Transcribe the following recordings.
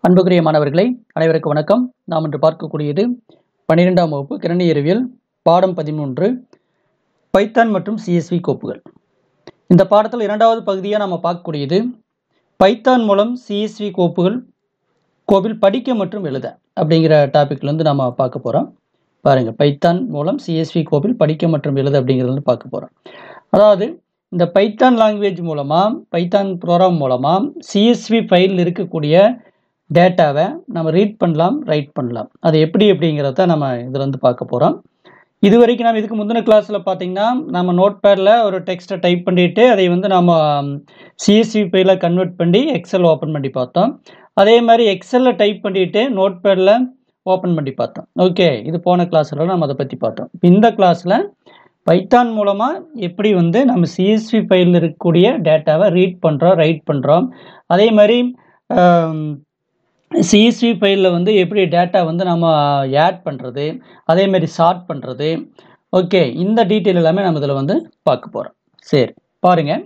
அன்புக்குரிய மாணவர்களே, அனைவருக்கும் வணக்கம். நாம் இன்று பார்க்கக்கூடியது 12ஆம் வகுப்பு கணினி அறிவியல் பாடம் 13 பைத்தான் மற்றும் CSV கோப்புகள். இந்த பாடத்தில் இரண்டாவது பகுதியாக நாம் பார்க்கக்கூடியது பைத்தான் மூலம் CSV கோப்பில் படிக்க மற்றும் எழுத அப்படிங்கிற டாபிக்லேருந்து நாம் பார்க்க போகிறோம். பாருங்கள், பைத்தான் மூலம் CSV கோப்பில் படிக்க மற்றும் எழுத அப்படிங்கிறது பார்க்க போகிறோம். அதாவது இந்த பைத்தான் லாங்குவேஜ் மூலமாக, பைத்தான் ப்ரோக்ராம் மூலமாக CSV ஃபைலில் இருக்கக்கூடிய டேட்டாவை நம்ம ரீட் பண்ணலாம், ரைட் பண்ணலாம். அது எப்படி அப்படிங்கிறத நம்ம இதில் வந்து பார்க்க போகிறோம். இது வரைக்கும் நம்ம இதுக்கு முந்தின கிளாஸில் பார்த்தீங்கன்னா, நம்ம நோட் பேடில் ஒரு டெக்ஸ்ட்டை டைப் பண்ணிவிட்டு அதை வந்து நம்ம CSV ஃபைலில் கன்வெர்ட் பண்ணி எக்ஸல் ஓப்பன் பண்ணி பார்த்தோம். அதே மாதிரி எக்ஸலில் டைப் பண்ணிவிட்டு நோட் பேடில் ஓப்பன் பண்ணி பார்த்தோம். ஓகே, இது போன கிளாஸில் நம்ம அதை பற்றி பார்த்தோம். இந்த கிளாஸில் பைத்தான் மூலமாக எப்படி வந்து நம்ம CSV ஃபைலில் இருக்கக்கூடிய டேட்டாவை ரீட் பண்ணுறோம், ரைட் பண்ணுறோம். அதே மாதிரி CSV ஃபைலில் வந்து எப்படி டேட்டா வந்து நம்ம ஆட் பண்ணுறது, அதேமாரி சார்ட் பண்ணுறது. ஓகே, இந்த டீட்டெயில் எல்லாமே நம்ம இதில் வந்து பார்க்க போகிறோம். சரி, பாருங்கள்.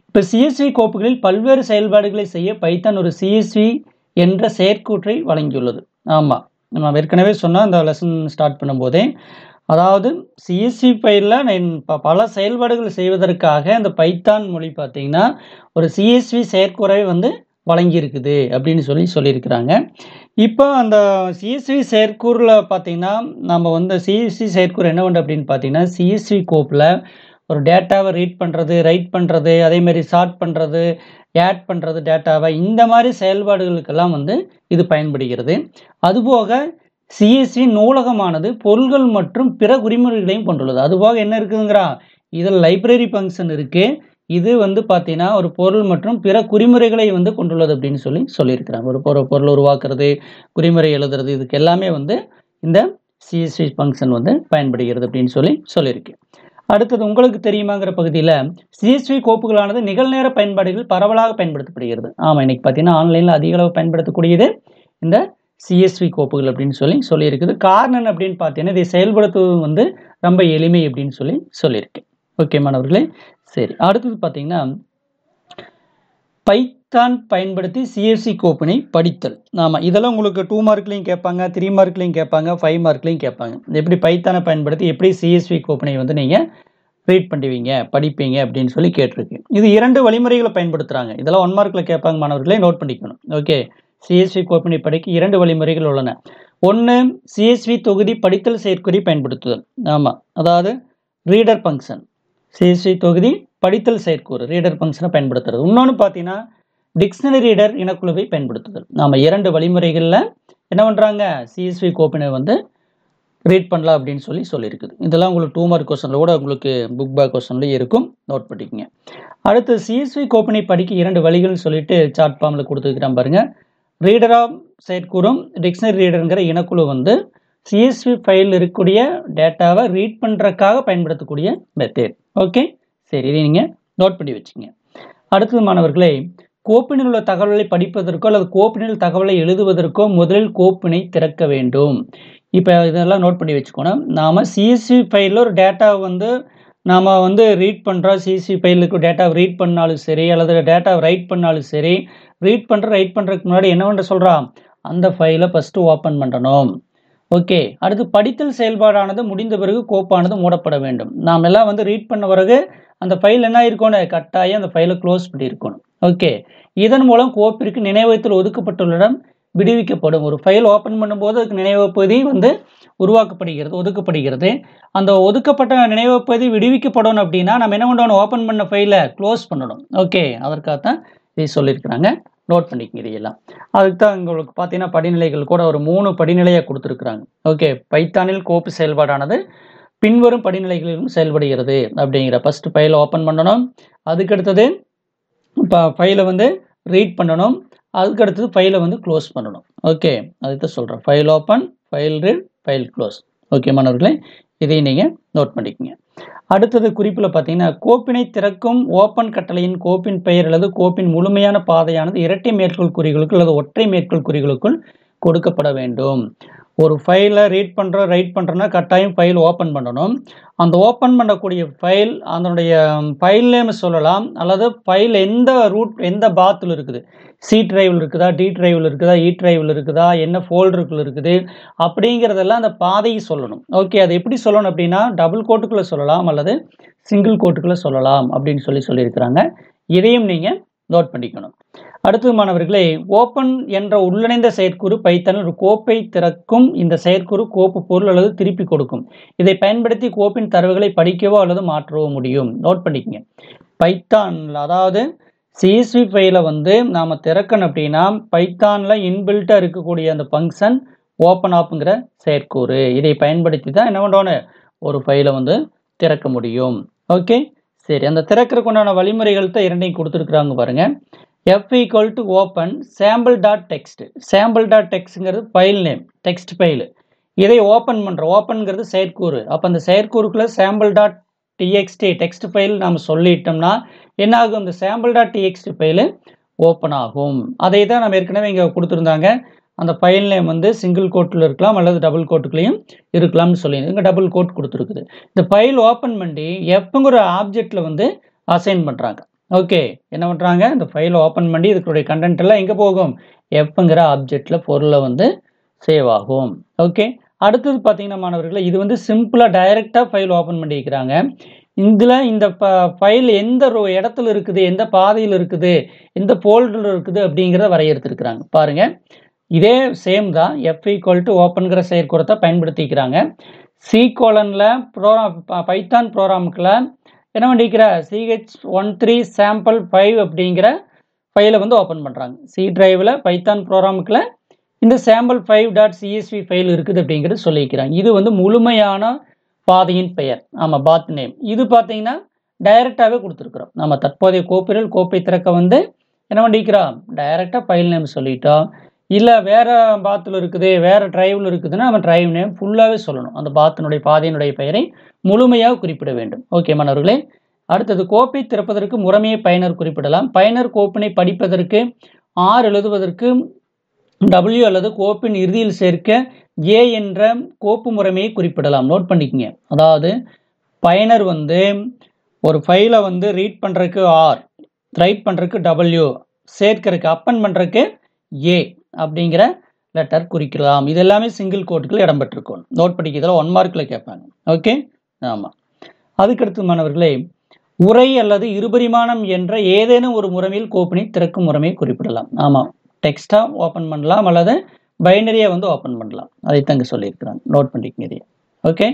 இப்போ CSV கோப்புகளில் பல்வேறு செயல்பாடுகளை செய்ய பைத்தான் ஒரு CSV என்ற செயற்கூற்றை வழங்கியுள்ளது. ஆமாம், நம்ம ஏற்கனவே சொன்னால் அந்த லெசன் ஸ்டார்ட் பண்ணும்போதே, அதாவது CSV ஃபைலில் பல செயல்பாடுகள் செய்வதற்காக இந்த பைத்தான் மொழி பார்த்திங்கன்னா ஒரு CSV செயற்கூறை வந்து வழங்கியிருக்குது அப்படின்னு சொல்லியிருக்கிறாங்க. இப்போ அந்த CSV செயற்கூறில் பார்த்திங்கன்னா நம்ம வந்து CSV செயற்கூறு என்ன பண்ணுறது அப்படின்னு பார்த்தீங்கன்னா, CSV கோப்பில் ஒரு டேட்டாவை ரீட் பண்ணுறது, ரைட் பண்ணுறது, அதேமாதிரி சார்ட் பண்ணுறது, ஆட் பண்ணுறது டேட்டாவை, இந்த மாதிரி செயல்பாடுகளுக்கெல்லாம் வந்து இது பயன்படுகிறது. அதுபோக CSV நூலகமானது பொருள்கள் மற்றும் பிற குறிமுறைகளையும் கொண்டுள்ளது. அதுபோக என்ன இருக்குதுங்கிறா, இதில் லைப்ரரி ஃபங்க்ஷன் இருக்குது. இது வந்து பார்த்தீங்கன்னா ஒரு பொருள் மற்றும் பிற குறிமுறைகளை வந்து கொண்டுள்ளது அப்படின்னு சொல்லியிருக்கிறாங்க. ஒரு பொருள் உருவாக்குறது, குறிமுறை எழுதுறது, இதுக்கு எல்லாமே வந்து இந்த CSV ஃபங்க்ஷன் வந்து பயன்படுகிறது அப்படின்னு சொல்லியிருக்கு. அடுத்தது உங்களுக்கு தெரியுமாங்கிற பகுதியில் CSV கோப்புகளானது நிகழ்நேர பயன்பாடுகள் பரவலாக பயன்படுத்தப்படுகிறது. ஆமாம், இன்னைக்கு பார்த்தீங்கன்னா ஆன்லைனில் அதிக அளவு பயன்படுத்தக்கூடியது இந்த CSV கோப்புகள் அப்படின்னு சொல்லியிருக்குது. காரணம் அப்படின்னு பார்த்தீங்கன்னா இதை செயல்படுத்துவது வந்து ரொம்ப எளிமை அப்படின்னு சொல்லியிருக்கு. ஓகே மாணவர்களே, சரி. அடுத்தது பார்த்தீங்கன்னா பைத்தான் பயன்படுத்தி CSV கோப்பினை படித்தல். ஆமாம், இதெல்லாம் உங்களுக்கு 2 மார்க்லையும் கேட்பாங்க, 3 மார்க்லையும் கேட்பாங்க, 5 மார்க்லையும் கேட்பாங்க. எப்படி பைத்தானை பயன்படுத்தி எப்படி CSV கோப்பினை வந்து நீங்கள் ரீட் பண்ணுவீங்க, படிப்பீங்க அப்படின்னு சொல்லி கேட்டிருக்கு. இது 2 வழிமுறைகளை பயன்படுத்துகிறாங்க. இதெல்லாம் 1 மார்க்கில் கேட்பாங்க மாணவர்களே, நோட் பண்ணிக்கணும். ஓகே, CSV கோப்பினை படிக்க 2 வழிமுறைகள் உள்ளன. ஒன்று, CSV தொகுதி படித்தல் செயற்குறி பயன்படுத்துதல். ஆமாம், அதாவது ரீடர் ஃபங்க்ஷன். CSV தொகுதி படித்தல் செயற்கூறு ரீடர் ஃபங்க்ஷனை பயன்படுத்துறது. இன்னொன்று பார்த்தீங்கன்னா டிக்ஷனரி ரீடர் இனக்குழுவை பயன்படுத்துதல். நாம் 2 வழிமுறைகளில் என்ன பண்ணுறாங்க, CSV கோப்பினை வந்து ரீட் பண்ணலாம் அப்படின்னு சொல்லியிருக்குது. இதெல்லாம் உங்களுக்கு 2 மார்க் கொஸ்டினில் கூட உங்களுக்கு புக் பேக் கொஸ்டின்லேயே இருக்கும், நோட் பண்ணிக்கோங்க. அடுத்து CSV கோப்பினை படிக்க 2 வழிகள்னு சொல்லிட்டு சார்ட் ஃபார்மில் கொடுத்துருக்கிறேன் பாருங்கள். ரீடரா செயற்கூறும் டிக்ஷனரி ரீடருங்கிற இனக்குழு வந்து CSV ஃபைலில் இருக்கக்கூடிய டேட்டாவை ரீட் பண்ணுறதுக்காக பயன்படுத்தக்கூடிய மெத்தட். ஓகே, சரி, இதை நீங்கள் நோட் பண்ணி வச்சுங்க. அடுத்தது மாணவர்களே, கோப்பினில் உள்ள தகவல்களை படிப்பதற்கோ அல்லது கோப்பினில் தகவலை எழுதுவதற்கோ முதலில் கோப்பினை திறக்க வேண்டும். இப்போ இதெல்லாம் நோட் பண்ணி வச்சுக்கணும். நாம் CSV ஃபைலில் ஒரு டேட்டாவை வந்து நாம் வந்து ரீட் பண்ணுறோம். CSV ஃபைலுக்கு டேட்டாவை ரீட் பண்ணாலும் சரி, அல்லது டேட்டாவை ரைட் பண்ணாலும் சரி, ரைட் பண்ணுறதுக்கு முன்னாடி என்ன பண்ண சொல்கிறான், அந்த ஃபைலை ஃபஸ்ட்டு ஓப்பன் பண்ணணும். ஓகே, அடுத்து படித்தல் செயல்பாடானது முடிந்த பிறகு கோப்பானது மூடப்பட வேண்டும். நாம் எல்லாம் வந்து ரீட் பண்ண பிறகு அந்த ஃபைல் என்ன இருக்கணும், கட்டாயம் அந்த ஃபைலை க்ளோஸ் பண்ணியிருக்கணும். ஓகே, இதன் மூலம் கோப்பிற்கு நினைவகத்தில் ஒதுக்கப்பட்டுள்ள இடம் விடுவிக்கப்படும். ஒரு ஃபைல் ஓப்பன் பண்ணும்போது அதுக்கு நினைவக பகுதி வந்து ஒதுக்கப்படுகிறது. அந்த ஒதுக்கப்பட்ட நினைவக பகுதி விடுவிக்கப்படணும் அப்படின்னா நம்ம என்ன பண்ணணும், ஓப்பன் பண்ண ஃபைலை க்ளோஸ் பண்ணணும். ஓகே, அதற்காகத்தான் இதை சொல்லியிருக்கிறாங்க, நோட் பண்ணிக்கங்க இதையெல்லாம். அதுக்கு தான் உங்களுக்கு பார்த்தீங்கன்னா படிநிலைகள் கூட ஒரு 3 படிநிலையாக கொடுத்துருக்குறாங்க. ஓகே, பைத்தானில் கோப்பு செயல்பாடானது பின்வரும் படிநிலைகளிலும் செயல்படுகிறது அப்படிங்கிற. ஃபஸ்ட்டு ஃபைலை ஓப்பன் பண்ணணும், அதுக்கடுத்தது இப்போ ஃபைலை வந்து ரீட் பண்ணணும், அதுக்கடுத்தது ஃபைலை வந்து க்ளோஸ் பண்ணணும். ஓகே, அதுதான் சொல்கிறேன், file open, file read, file close. Okay மாணவர்களே, இதையும் நீங்கள் நோட் பண்ணிக்கோங்க. அடுத்தது குறிப்பில் பார்த்தீங்கன்னா கோப்பினை திறக்கும் ஓப்பன் கட்டளையின் கோப்பின் பெயர் அல்லது கோப்பின் முழுமையான பாதையானது இரட்டை மேற்கோள் குறிகளுக்குள் அல்லது ஒற்றை மேற்கோள் குறிகளுக்குள் கொடுக்கப்பட வேண்டும். ஒரு ஃபைலை ரீட் பண்ணுறோம் ரைட் பண்ணுறோன்னா கட்டாயம் ஃபைல் ஓப்பன் பண்ணணும். அந்த ஓப்பன் பண்ணக்கூடிய ஃபைல் அதனுடைய ஃபைல் நேம் சொல்லலாம், அல்லது ஃபைல் எந்த பாத்தில் இருக்குது, சி டிரைவில் இருக்குதா, டி டிரைவில் இருக்குதா, இ டிரைவில் இருக்குதா, என்ன ஃபோல்டருக்குள்ள இருக்குது அப்படிங்கிறதெல்லாம் அந்த பாதையை சொல்லணும். ஓகே, அது எப்படி சொல்லணும் அப்படின்னா டபுள் கோட்டுக்குள்ளே சொல்லலாம் அல்லது சிங்கிள் கோட்டுக்குள்ளே சொல்லலாம் அப்படின்னு சொல்லியிருக்கிறாங்க. இதையும் நீங்கள் நோட் பண்ணிக்கணும். அடுத்தது மாணவர்களே, ஓப்பன் என்ற உள்ளிணைந்த செயற்கூறு பைத்தானில் ஒரு கோப்பை திறக்கும். இந்த செயற்கூறு கோப்பு பொருள் அல்லது திருப்பி கொடுக்கும். இதை பயன்படுத்தி கோப்பின் தரவுகளை படிக்கவோ அல்லது மாற்றவோ முடியும். நோட் பண்ணிக்கங்க. பைத்தானில் அதாவது சிஎஸ்வி ஃபைலை வந்து நாம் திறக்கணும் அப்படின்னா பைத்தானில் இன்பில்ட்டாக இருக்கக்கூடிய அந்த ஃபங்க்ஷன் ஓப்பன் ஆப்புங்கிற செயற்கூறு. இதை பயன்படுத்தி தான் என்ன பண்ணுறோன்னு ஒரு ஃபைலை வந்து திறக்க முடியும். ஓகே, சரி. அந்த திறக்கிறதுக்கு உண்டான வழிமுறைகள் தான் இரண்டையும் கொடுத்துருக்குறாங்க பாருங்க. f = open sample.txt. sample.txtங்கிறது ஃபைல் நேம், டெக்ஸ்ட் ஃபைல். இதை ஓப்பன் பண்ணுறோம். ஓப்பன்ங்கிறது செயற்கூறு. அப்போ அந்த செயற்கூறுக்குள்ள sample.txt டெக்ஸ்ட் ஃபைல் நாம் சொல்லிட்டோம்னா என்ன ஆகும்? இந்த sample.txt ஃபைலு ஓப்பன் ஆகும். அதை தான் நம்ம ஏற்கனவே இங்கே கொடுத்துருந்தாங்க. அந்த ஃபைல் நேம் வந்து சிங்கிள் கோட்டில் இருக்கலாம் அல்லது டபுள் கோட்டுக்குள்ளேயும் இருக்கலாம்னு சொல்லி இங்கே டபுள் கோட் கொடுத்துருக்குது. இந்த ஃபைல் ஓப்பன் பண்ணி எஃப்ங்கிற ஆப்ஜெக்டில் வந்து அசைன் பண்ணுறாங்க. ஓகே, என்ன பண்ணுறாங்க? இந்த ஃபைல் ஓப்பன் பண்ணி இதுக்குடைய கண்டென்ட் எல்லாம் எங்கே போகும்? எஃப்ங்கிற ஆப்ஜெக்டில் பொருளை வந்து சேவ் ஆகும். ஓகே, அடுத்தது பார்த்தீங்கன்னா மாணவர்களே, இது வந்து சிம்பிளாக டைரெக்டாக ஃபைல் ஓப்பன் பண்ணிக்கிறாங்க. இதில் இந்த ஃபைல் எந்த இடத்துல இருக்குது, எந்த பாதையில் இருக்குது, எந்த ஃபோல்டரில் இருக்குது அப்படிங்கிறத வரையறுத்துருக்குறாங்க. பாருங்கள், இதே சேம் தான். f = ஓப்பன்கிற செயற்கூறத்தை பயன்படுத்திக்கிறாங்க. C:\, பைத்தான் ப்ரோக்ராமுக்குள்ள என்ன பண்ணிக்கிற ch13 sample5 அப்படிங்கிற ஃபைலை வந்து ஓப்பன் பண்ணுறாங்க. சி டிரைவில் பைத்தான் ப்ரோக்ராமுக்குள்ள இந்த sample5.csv ஃபைல் இருக்குது அப்படிங்கிறது சொல்லிக்கிறாங்க. இது வந்து முழுமையான பாதையின் பெயர். ஆமாம், பாத் நேம். இது பார்த்தீங்கன்னா டைரெக்டாகவே கொடுத்துருக்குறோம். நம்ம தற்போதைய கோப்பை திறக்க வந்து என்ன பண்ணிக்கிறோம்? டைரெக்டாக ஃபைல் நேம் சொல்லிட்டோம். இல்லை வேறு பாத்தில் இருக்குது, வேறு டிரைவில் இருக்குதுன்னா நம்ம டிரைவ் நேம் ஃபுல்லாகவே சொல்லணும். அந்த பாத்தினுடைய பாதையினுடைய பெயரை முழுமையாக குறிப்பிட வேண்டும். ஓகே மாணவர்களே, அடுத்தது கோப்பை திறப்பதற்கு முறைமையை பயனர் குறிப்பிடலாம். பயனர் கோப்பினை படிப்பதற்கு R எழுதுவதற்கு W அல்லது கோப்பின் இறுதியில் சேர்க்க A என்ற கோப்பு முறைமையை குறிப்பிடலாம். நோட் பண்ணிக்கங்க. அதாவது பயனர் வந்து ஒரு ஃபைலை வந்து ரீட் பண்ணுறதுக்கு R, ரைட் பண்ணுறதுக்கு W, சேர்க்கறதுக்கு அப்பன் பண்ணுறதுக்கு A அப்படிங்கிற லெட்டர் குறிக்கலாம். இது எல்லாமே சிங்கிள் கோட்டுக்குள்ள இடம்பெற்றிருக்கும். நோட் பண்ணிக்கிறதுல 1 மார்க்கில் கேட்பாங்க. ஓகே, ஆமாம். அதுக்கடுத்து மாணவர்களே, உரை அல்லது இருபரிமாணம் என்ற ஏதேனும் ஒரு முறைமையில் கோப்பினை திறக்கும் முறைமையை குறிப்பிடலாம். ஆமாம், டெக்ஸ்டாக ஓப்பன் பண்ணலாம் அல்லது பைனரியாக வந்து ஓப்பன் பண்ணலாம். அதை தங்க சொல்லியிருக்கிறாங்க. நோட் பண்ணிக்கங்க. ஓகே,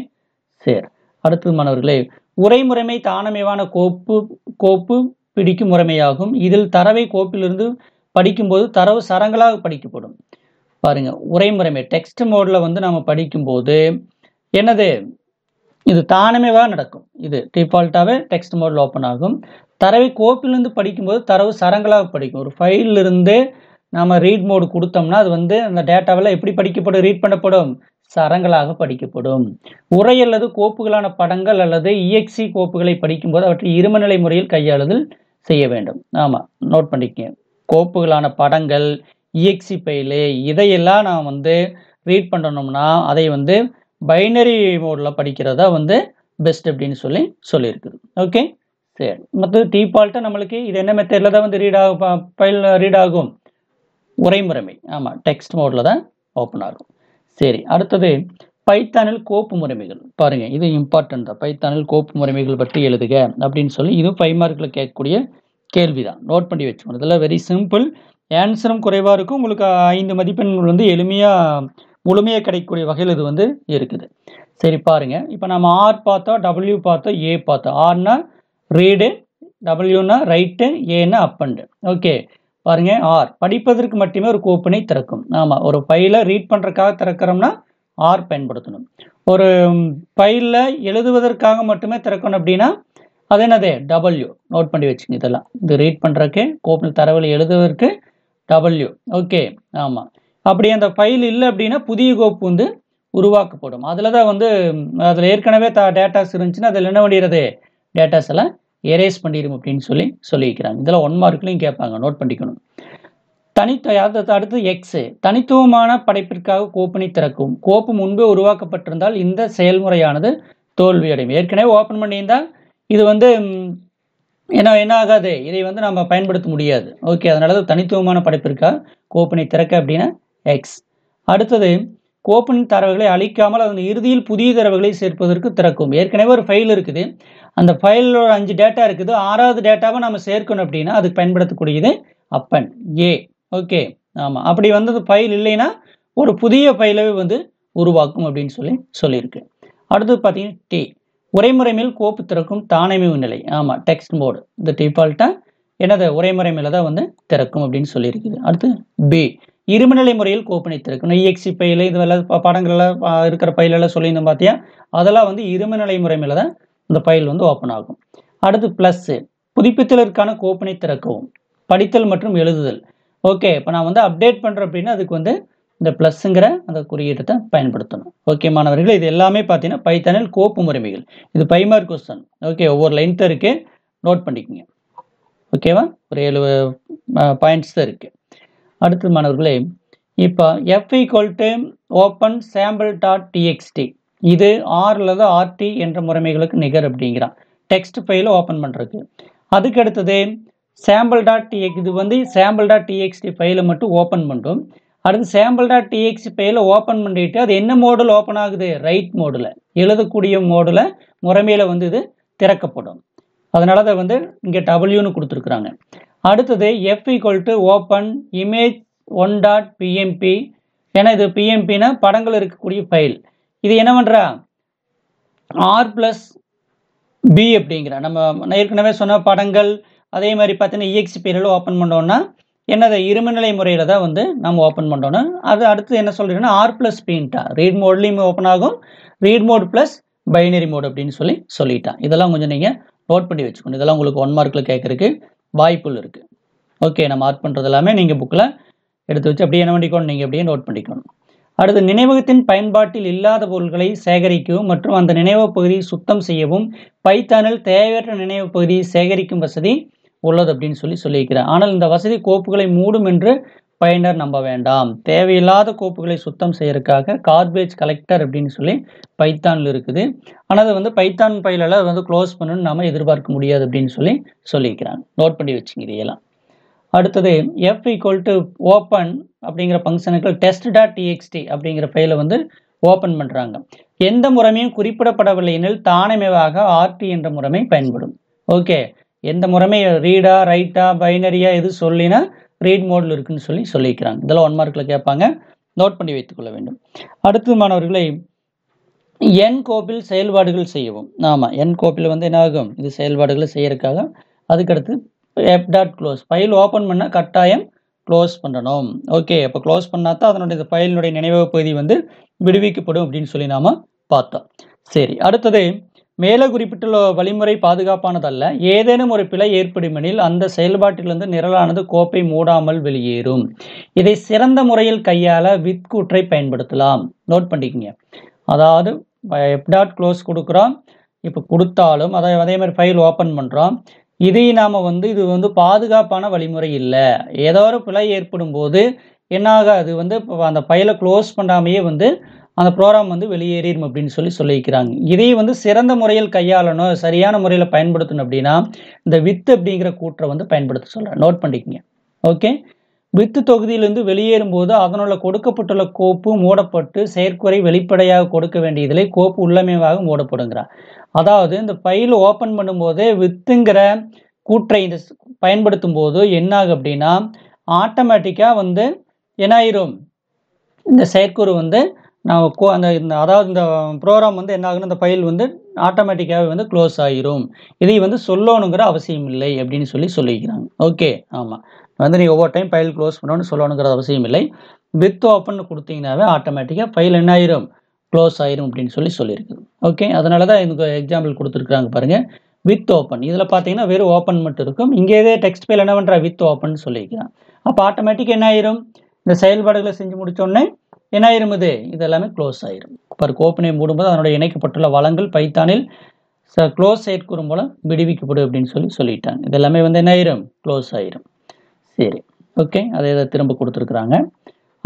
சரி. அடுத்தது மாணவர்களே, உரை முறைமை தானமைவான கோப்பு பிடிக்கும் முறைமையாகும். இதில் தரவை கோப்பிலிருந்து படிக்கும்போது தரவு சரங்களாக படிக்கப்படும். பாருங்க, உரைமுறைமை டெக்ஸ்ட் மோடில் வந்து நம்ம படிக்கும்போது என்னது, இது தானமேவாக நடக்கும். இது டிஃபால்ட்டாகவே டெக்ஸ்ட் மோடில் ஓப்பன் ஆகும். தரவை கோப்பிலிருந்து படிக்கும்போது தரவு சரங்களாக படிக்கும். ஒரு ஃபைலிருந்து நம்ம ரீட் மோடு கொடுத்தோம்னா அது வந்து அந்த டேட்டாவில் எப்படி படிக்கப்படும், ரீட் பண்ணப்படும், சரங்களாக படிக்கப்படும். உரை அல்லது கோப்புகளான படங்கள் அல்லது EXE கோப்புகளை படிக்கும்போது அவற்றை இருமநிலை முறையில் கையாளுதல் செய்ய வேண்டும். ஆமாம், நோட் பண்ணிக்கங்க. கோப்புகளான படங்கள், EXE ஃபைலு, இதையெல்லாம் நான் வந்து ரீட் பண்ணணும்னா அதை வந்து பைனரி மோடில் படிக்கிறதா வந்து பெஸ்ட் அப்படின்னு சொல்லியிருக்குது. ஓகே, சரி. மற்றது டிஃபால்ட்டாக நம்மளுக்கு இது என்ன மெத்தடில் தான் வந்து ஃபைல் ரீட் ஆகும்? உரைமுறைமை. ஆமாம், டெக்ஸ்ட் மோடில் தான் ஓப்பன் ஆகும். சரி, அடுத்தது பைத்தானில் கோப்பு முறைமைகள். பாருங்கள், இது இம்பார்ட்டன்ட் தான். பைத்தானில் கோப்பு முறைமைகள் பற்றி எழுதுக அப்படின்னு இதுவும் 5 மார்க்கில் கேட்கக்கூடிய கேள்விதான். நோட் பண்ணி வச்சுக்கணும். இதெல்லாம் வெரி சிம்பிள். ஆன்சரும் குறைவாக இருக்கும். உங்களுக்கு 5 மதிப்பெண்கள் வந்து முழுமையாக கிடைக்கக்கூடிய வகையில் இது வந்து இருக்குது. சரி, பாருங்க, இப்போ நம்ம R பார்த்தோம், W பார்த்தோம், A பார்த்தோம். Rனா ரீடு, Wனா ரைட்டு, ஏன்னா அப்பண்டு. ஓகே, பாருங்க, R படிப்பதற்கு மட்டுமே ஒரு கோப்பினை திறக்கும். ஆமாம், ஒரு ஃபைலை ரீட் பண்ணுறதுக்காக திறக்கிறோம்னா R பயன்படுத்தணும். ஒரு ஃபைலில் எழுதுவதற்காக மட்டுமே திறக்கணும் அப்படின்னா அது என்னது, W. நோட் பண்ணி வச்சுங்க. இதெல்லாம் இது ரீட் பண்ணுறதுக்கு, கோப்பில் தரவில் எழுதுவதற்கு W. ஓகே, ஆமாம். அப்படி அந்த ஃபைல் இல்லை அப்படின்னா புதிய கோப்பு வந்து உருவாக்கப்படும். அதில் தான் வந்து அதில் ஏற்கனவே டேட்டாஸ் இருந்துச்சுன்னா அதில் என்ன பண்ணிடுறது, டேட்டாஸ் எல்லாம் எரேஸ் பண்ணிடும் அப்படின்னு சொல்லியிருக்கிறாங்க. இதெல்லாம் 1 மார்க்லையும் கேட்பாங்க. நோட் பண்ணிக்கணும். அடுத்து எக்ஸ் தனித்துவமான படைப்பிற்காக கோப்பினை திறக்கும். கோப்பு முன்பே உருவாக்கப்பட்டிருந்தால் இந்த செயல்முறையானது தோல்வியடையும். ஏற்கனவே ஓப்பன் பண்ணியிருந்தால் இது வந்து என்ன ஆகாது, இதை வந்து நம்ம பயன்படுத்த முடியாது. ஓகே, அதனால தனித்துவமான படைப்பிற்காக கோப்பினை திறக்க அப்படின்னா எக்ஸ். அடுத்தது கோப்பின் தரவுகளை அழிக்காமல் அதன் இறுதியில் புதிய தரவுகளை சேர்ப்பதற்கு திறக்கும். ஏற்கனவே ஒரு ஃபைல் இருக்குது, அந்த ஃபைலில் 5 டேட்டா இருக்குது, 6வது டேட்டாவை நம்ம சேர்க்கணும் அப்படின்னா அதுக்கு பயன்படுத்தக்கூடியது அப்பன் ஏ. ஓகே, ஆமாம், அப்படி வந்தது ஃபைல் இல்லைன்னா ஒரு புதிய ஃபைலை வந்து உருவாக்கும் அப்படின்னு சொல்லியிருக்கு. அடுத்தது பார்த்தீங்கன்னா டி உரைமுறை மேல் கோப்பு திறக்கும் தானமைவு நிலை. ஆமாம், டெக்ஸ்ட் மோடு இந்த டிஃபால்ட்டாக என்னது உரைமுறை மேலே தான் வந்து திறக்கும் அப்படின்னு சொல்லியிருக்குது. அடுத்து பி இருமநிலை முறையில் கோப்பினை திறக்கும். EXE ஃபைல் இதெல்லாம் படங்கள்லாம் இருக்கிற ஃபைலெல்லாம் சொல்லியிருந்தோம் பார்த்தியா, அதெல்லாம் வந்து இருமநிலை முறை மேலே தான் இந்த ஃபைல் வந்து ஓப்பன் ஆகும். அடுத்து ப்ளஸ்ஸு புதுப்பித்தலுக்கான கோப்பினை திறக்கவும் படித்தல் மற்றும் எழுதுதல். ஓகே, இப்போ நான் வந்து அப்டேட் பண்ணுறேன் அப்படின்னா அதுக்கு வந்து இந்த ப்ளஸ்ஸுங்கிற அந்த குறியீட்டத்தை பயன்படுத்தணும். ஓகே மாணவர்கள், இது எல்லாமே பார்த்தீங்கன்னா பைத்தானில் கோப்பு முறைமைகள். இது 5 மார்க் கொஸ்டின். ஓகே, ஒவ்வொரு லைன் தான் இருக்குது, நோட் பண்ணிக்கோங்க. ஓகேவா, ஒரு 7 பாயிண்ட்ஸ் தான் இருக்குது. அடுத்து மாணவர்களே, இப்போ f open sample dot TXT இது ஆர் அல்லது ஆர்டி என்ற முறைமைகளுக்கு நிகர் அப்படிங்கிறான் டெக்ஸ்ட் ஃபைலை ஓப்பன் பண்ணுறதுக்கு. அதுக்கு அடுத்தது சாம்பிள் டாட் டிஎக்ஸ் இது வந்து சாம்பிள் டாட் டிஎக்ஸ்டி ஃபைலை மட்டும் ஓப்பன் பண்ணும். அடுத்து சாம்பிள் டாட் டிஎக்ஸ்டி ஃபைலை ஓப்பன் பண்ணிட்டு அது என்ன மோடில் ஓப்பன் ஆகுது, ரைட் மோடில் எழுதக்கூடிய மோடில் முறைமையில் வந்து இது திறக்கப்படும். அதனால அதை வந்து இங்கே டபிள்யூன்னு கொடுத்துருக்குறாங்க. அடுத்தது f ஓப்பன் இமேஜ் 1.pmp. ஏன்னா இது பிஎம்பினா படங்கள் இருக்கக்கூடிய ஃபைல். இது என்ன பண்ணுறா r+b அப்படிங்கிற நம்ம ஏற்கனவே சொன்ன படங்கள் அதே மாதிரி பார்த்தீங்கன்னா EXE ஃபைலில் ஓப்பன் பண்ணோன்னா என்னது இருமநிலை முறையில் தான் வந்து நம்ம ஓப்பன் பண்ணோன்னா அது அடுத்து என்ன சொல்கிறீங்கன்னா r+pன்ட்டா ரீட் மோட்லேயும் ஓப்பன் ஆகும், read mode plus binary mode அப்படின்னு சொல்லிட்டான். இதெல்லாம் கொஞ்சம் நீங்கள் நோட் பண்ணி வச்சுக்கணும். இதெல்லாம் உங்களுக்கு 1 மார்க்கில் கேட்கறதுக்கு வாய்ப்புகள் இருக்குது. ஓகே, நம்ம மார்க் பண்ணுறது எல்லாமே நீங்கள் புக்கில் எடுத்து வச்சு அப்படியே என்ன பண்ணிக்கணும், நீங்கள் அப்படியே நோட் பண்ணிக்கணும். அடுத்து நினைவகத்தின் பயன்பாட்டில் இல்லாத பொருட்களை சேகரிக்கவும் மற்றும் அந்த நினைவு பகுதியை சுத்தம் செய்யவும் பைத்தானில் தேவையற்ற நினைவு பகுதியை சேகரிக்கும் வசதி உள்ளது அப்படின்னு சொல்லியிருக்கிறேன். ஆனால் இந்த வசதி கோப்புகளை மூடும் என்று பயனர் நம்ப வேண்டாம். தேவையில்லாத கோப்புகளை சுத்தம் செய்யறதுக்காக கார்பேஜ் கலெக்டர் அப்படின்னு சொல்லி பைத்தானில் இருக்குது. ஆனால் அது வந்து பைத்தான் ஃபைலில் வந்து க்ளோஸ் பண்ணணும்னு நம்ம எதிர்பார்க்க முடியாது அப்படின்னு சொல்லியிருக்கிறாங்க. நோட் பண்ணி வச்சுங்க இதையெல்லாம். அடுத்தது f ஓப்பன் அப்படிங்கிற ஃபங்க்ஷனுக்கு test.txt அப்படிங்கிற ஃபைலை வந்து ஓப்பன் பண்ணுறாங்க. எந்த முறைமையும் குறிப்பிடப்படவில்லை எனில் தானமைவாக ஆர்டி என்ற முறைமை பயன்படும். ஓகே, எந்த முறைமை ரீடா ரைட்டா பைனரியா எது சொல்லினா ரீட் மோடில் இருக்குன்னு சொல்லியிருக்கிறாங்க. இதெல்லாம் 1 மார்க்கில் கேட்பாங்க, நோட் பண்ணி வைத்துக்கொள்ள வேண்டும். அடுத்து மாணவர்களை என் கோப்பில் செயல்பாடுகள் செய்யவும். ஆமாம், என் கோப்பில் வந்து என்ன ஆகும், இது செயல்பாடுகளை செய்யறதுக்காக. அதுக்கடுத்து f.close ஃபைல் ஓப்பன் பண்ணால் கட்டாயம் க்ளோஸ் பண்ணணும். ஓகே, அப்போ க்ளோஸ் பண்ணால் தான் அதனுடைய ஃபைலினுடைய நினைவக பகுதி வந்து விடுவிக்கப்படும் அப்படின்னு சொல்லி நாம் பார்த்தோம். சரி, அடுத்தது மேலே குறிப்பிட்டுள்ள வழிமுறை பாதுகாப்பானதல்ல. ஏதேனும் ஒரு பிழை ஏற்படுமெனில் அந்த செயல்பாட்டிலிருந்து நிரலானது கோப்பை மூடாமல் வெளியேறும். இதை சிறந்த முறையில் கையாள வித் கூற்றை பயன்படுத்தலாம். நோட் பண்ணிக்கோங்க. அதாவது f.close கொடுக்குறோம், இப்போ கொடுத்தாலும் அதே மாதிரி ஃபைல் ஓப்பன் பண்ணுறோம். இதை நாம் வந்து இது வந்து பாதுகாப்பான வழிமுறை இல்லை. ஏதோ ஒரு பிழை ஏற்படும் போது என்னாக அது வந்து அந்த ஃபைலை க்ளோஸ் பண்ணாமையே வந்து அந்த ப்ரோக்ராம் வந்து வெளியேறிடும் அப்படின்னு சொல்லியிருக்கிறாங்க. இதை வந்து சிறந்த முறையில் கையாளணும், சரியான முறையில் பயன்படுத்தணும் அப்படின்னா இந்த வித் அப்படிங்கிற கூற்றை வந்து பயன்படுத்த சொல்கிறேன். நோட் பண்ணிக்கங்க. ஓகே, வித்து தொகுதியிலிருந்து வெளியேறும் போது அதனுள்ள கொடுக்கப்பட்டுள்ள கோப்பு மூடப்பட்டு செயற்குறை வெளிப்படையாக கொடுக்க வேண்டியதில்லை, கோப்பு உள்ளமைவாக மூடப்படுங்கிறார். அதாவது இந்த ஃபைல் ஓப்பன் பண்ணும்போது வித்துங்கிற கூற்றை இந்த பயன்படுத்தும் போது என்னாகும் அப்படின்னா ஆட்டோமேட்டிக்காக வந்து என்ன ஆயிரும், இந்த செயற்குறு வந்து நான் அதாவது இந்த ப்ரோக்ராம் வந்து என்ன ஆகுன்னு இந்த ஃபைல் வந்து ஆட்டோமேட்டிக்காகவே வந்து க்ளோஸ் ஆகிரும். இதை வந்து சொல்லணுங்கிற அவசியம் இல்லை அப்படின்னு சொல்லிக்கிறாங்க. ஓகே, ஆமாம், வந்து நீ ஒவ்வொரு டைம் ஃபைல் க்ளோஸ் பண்ணணும்னு சொல்லணுங்கிற அவசியம் இல்லை. வித் ஓப்பன் கொடுத்தீங்கன்னாவே ஆட்டோமேட்டிக்காக ஃபைல் என்ன ஆயிரும், க்ளோஸ் ஆயிரும் அப்படின்னு சொல்லியிருக்குது. ஓகே, அதனால தான் எனக்கு எக்ஸாம்பிள் கொடுத்துருக்குறாங்க பாருங்கள், வித் ஓப்பன். இதில் பார்த்தீங்கன்னா வெறும் ஓப்பன் மட்டும் இருக்கும். இங்கே இதே டெக்ஸ்ட் ஃபைல் என்ன பண்ணுறா வித் ஓப்பன் சொல்லியிருக்கிறான். அப்போ ஆட்டோமேட்டிக்காக என்ன ஆயிரும், இந்த செயல்பாடுகளை செஞ்சு முடித்தோடனே என்ன ஆயிரும், இது எல்லாமே க்ளோஸ் ஆயிரும். இப்போ கோப்பினை மூடும்போது அதனுடைய இணைக்கப்பட்டுள்ள வளங்கள் பைத்தானில் க்ளோஸ் செயற்கூறும் மூலம் விடுவிக்கப்படும் அப்படின்னு சொல்லிட்டாங்க. இது எல்லாமே வந்து என்ன ஆயிரும், க்ளோஸ் ஆயிரும். சரி, ஓகே, அதை திரும்ப கொடுத்துருக்குறாங்க.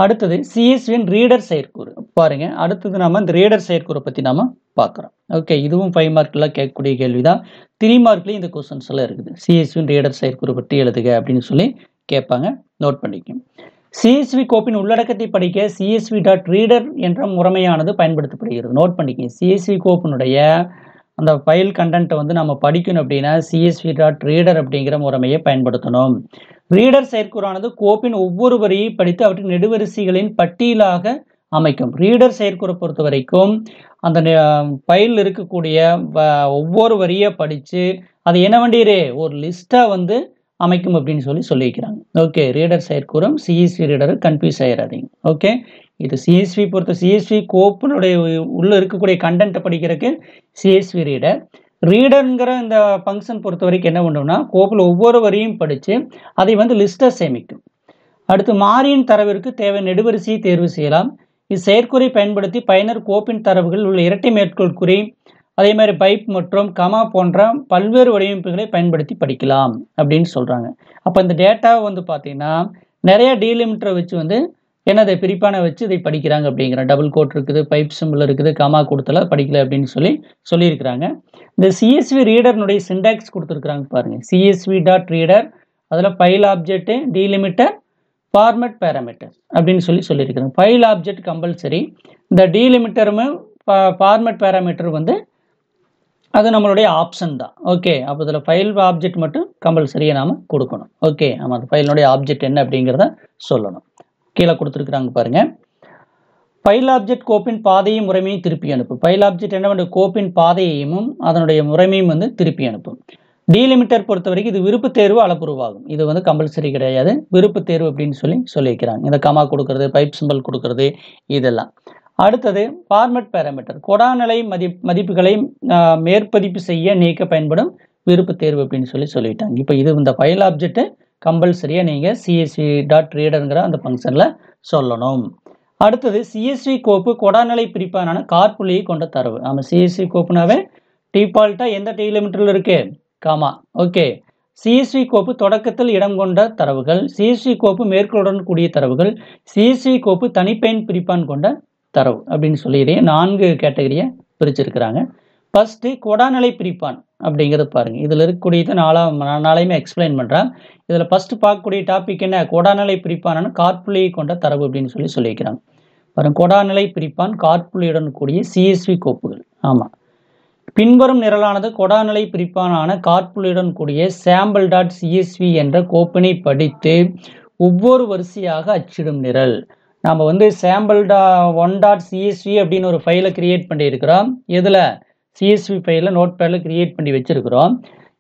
அடுத்தது சிஎஸ்வியின் ரீடர் செயற்கூறு பாருங்க. அடுத்தது நாம இந்த ரீடர் செயற்கூறை பற்றி நாம பார்க்குறோம். ஓகே, இதுவும் 5 மார்க்கில் கேட்கக்கூடிய கேள்வி தான். 3 மார்க்லேயும் இந்த கொஸ்டின்ஸ் எல்லாம் இருக்குது. சிஎஸ்வியின் ரீடர் செயற்கூறு பற்றி எழுதுக அப்படின்னு சொல்லி கேட்பாங்க, நோட் பண்ணிக்கோங்க. சிஎஸ்வி கோப்பின் உள்ளடக்கத்தை படிக்க csv.reader என்ற முறைமையானது பயன்படுத்தப்படுகிறது. நோட் பண்ணிக்கோங்க. சிஎஸ்வி கோப்பினுடைய அந்த ஃபைல் கண்டென்ட்டை வந்து நம்ம படிக்கணும் அப்படின்னா csv.reader அப்படிங்கிற முறைமையை பயன்படுத்தணும். ரீடர் செயற்கூறானது கோப்பின் ஒவ்வொரு வரியை படித்து அவற்றின் நெடுவரிசைகளின் பட்டியலாக அமைக்கும். ரீடர் செயற்கூறை பொறுத்த வரைக்கும் அந்த ஃபைல் இருக்கக்கூடிய ஒவ்வொரு வரியை படித்து அது என்ன வேண்டியரே ஒரு லிஸ்ட்டாக வந்து அமைக்கும் அப்படின்னு சொல்லிக்கிறாங்க. ஓகே, ரீடர் செயற்கூறும் சிஎஸ்வி ரீடர் கன்ஃபியூஸ் ஆயிடாதீங்க. ஓகே, இது சிஎஸ்வி பொறுத்த சிஎஸ்வி கோப்பினுடைய உள்ள இருக்கக்கூடிய கண்டென்ட்டை படிக்கிறதுக்கு சிஎஸ்வி ரீடர். ரீடருங்கிற இந்த ஃபங்க்ஷன் பொறுத்த வரைக்கும் என்ன பண்ணுவோம்னா கோப்பில் ஒவ்வொரு வரியும் படித்து அதை வந்து லிஸ்ட்டாக சேமிக்கும். அடுத்து மாறியின் தரவிற்கு தேவை நெடுவரிசையை தேர்வு செய்யலாம். இச்செயற்கூறை பயன்படுத்தி பயனர் கோப்பின் தரவுகள் உள்ள இரட்டை மேற்கோள் குறி, அதே மாதிரி பைப் மற்றும் கமா போன்ற பல்வேறு வடிவமைப்புகளை பயன்படுத்தி படிக்கலாம் அப்படின்னு சொல்கிறாங்க. அப்போ இந்த டேட்டாவை வந்து பார்த்தீங்கன்னா நிறைய டீலிமிட்டரை வச்சு வந்து என்னதை பிரிப்பான வச்சு இதை படிக்கிறாங்க அப்படிங்கிற. டபுள் கோட் இருக்குது, பைப் சிம்பிள் இருக்குது, கமா கொடுத்தல படிக்கல அப்படின்னு சொல்லியிருக்கிறாங்க. இந்த சிஎஸ்வி ரீடர்னுடைய சிண்டாக்ஸ் கொடுத்துருக்குறாங்க பாருங்க. csv.reader அதில் file object, delimiter, format parameter அப்படின்னு சொல்லியிருக்கிறாங்க. File object compulsory. இந்த டீலிமிட்டரும் ஃபார்மேட் பேராமீட்டர் வந்து அது நம்மளுடைய ஆப்ஷன் தான். ஓகே, அப்போ இதில் ஃபைல் ஆப்ஜெக்ட் மட்டும் கம்பல்சரியாக நாம் கொடுக்கணும். ஓகே, நம்ம அந்த ஃபைலினுடைய ஆப்ஜெக்ட் என்ன அப்படிங்கிறத சொல்லணும். கீழே கொடுத்துருக்குறாங்க பாருங்க. ஃபைல் ஆப்ஜெக்ட் கோப்பின் பாதையும் முறைமையும் திருப்பி அனுப்பும். ஃபைல் ஆப்ஜெக்ட் என்ன பண்ணும், கோப்பின் பாதையையும் அதனுடைய முறைமையும் வந்து திருப்பி அனுப்பும். டீலிமிட்டர் பொறுத்த வரைக்கும் இது விருப்ப தேர்வு அளப்புருவாகும். இது வந்து கம்பல்சரி கிடையாது, விருப்ப தேர்வு அப்படின்னு சொல்லியிருக்கிறாங்க. இந்த கமா கொடுக்கறது, பைப் சிம்பிள் கொடுக்கறது இதெல்லாம். அடுத்தது ஃபார்மேட் பேராமீட்டர், கொடாநிலை மதிப்புகளை மேற்பதிப்பு செய்ய நீக்க பயன்படும் விருப்ப தேர்வு அப்படின்னு சொல்லிட்டாங்க. இப்போ இது இந்த ஃபைல் ஆப்ஜெக்ட் கம்பல்சரியாக நீங்கள் csv.readerங்கிற அந்த ஃபங்க்ஷனில் சொல்லணும். அடுத்தது சிஎஸ்வி கோப்பு கொடாநிலை பிரிப்பான காற்புள்ளியை கொண்ட தரவு. நம்ம சிஎஸ்வி கோப்புனாவே டிஃபால்ட்டாக எந்த டீலிமிட்டரில் இருக்குது, காமா. ஓகே, சிஎஸ்வி கோப்பு தொடக்கத்தில் இடம் கொண்ட தரவுகள், சிஎஸ்வி கோப்பு மேற்கோளுடன் கூடிய தரவுகள், சிஎஸ்வி கோப்பு தனிப்பயன் பிரிப்பான் கொண்ட தரவு அப்படின்னு சொல்லி 4 கேட்டகரியை பிரிச்சிருக்கிறாங்க. ஃபர்ஸ்ட்டு கொடாநிலை பிரிப்பான் அப்படிங்கிறது பாருங்கள். இதில் இருக்கக்கூடியது நாளையுமே எக்ஸ்பிளைன் பண்ணுறேன். இதில் ஃபஸ்ட்டு பார்க்கக்கூடிய டாபிக் என்ன, கொடாநிலை பிரிப்பான காற்புள்ளியை கொண்ட தரவு அப்படின்னு சொல்லியிருக்கிறாங்க பாருங்க. கொடாநிலை பிரிப்பான் காற்புள்ளியுடன் கூடிய சிஎஸ்வி கோப்புகள். ஆமாம், பின்வரும் நிரலானது கொடாநிலை பிரிப்பான காற்புள்ளியுடன் கூடிய sample.csv என்ற கோப்பினை படித்து ஒவ்வொரு வரிசையாக அச்சிடும் நிரல். நாம் வந்து sample.1.csv அப்படின்னு ஒரு ஃபைலை கிரியேட் பண்ணியிருக்கிறோம். இதில் சிஎஸ்வி ஃபைலில் நோட் பேடில் கிரியேட் பண்ணி வச்சுருக்கிறோம்.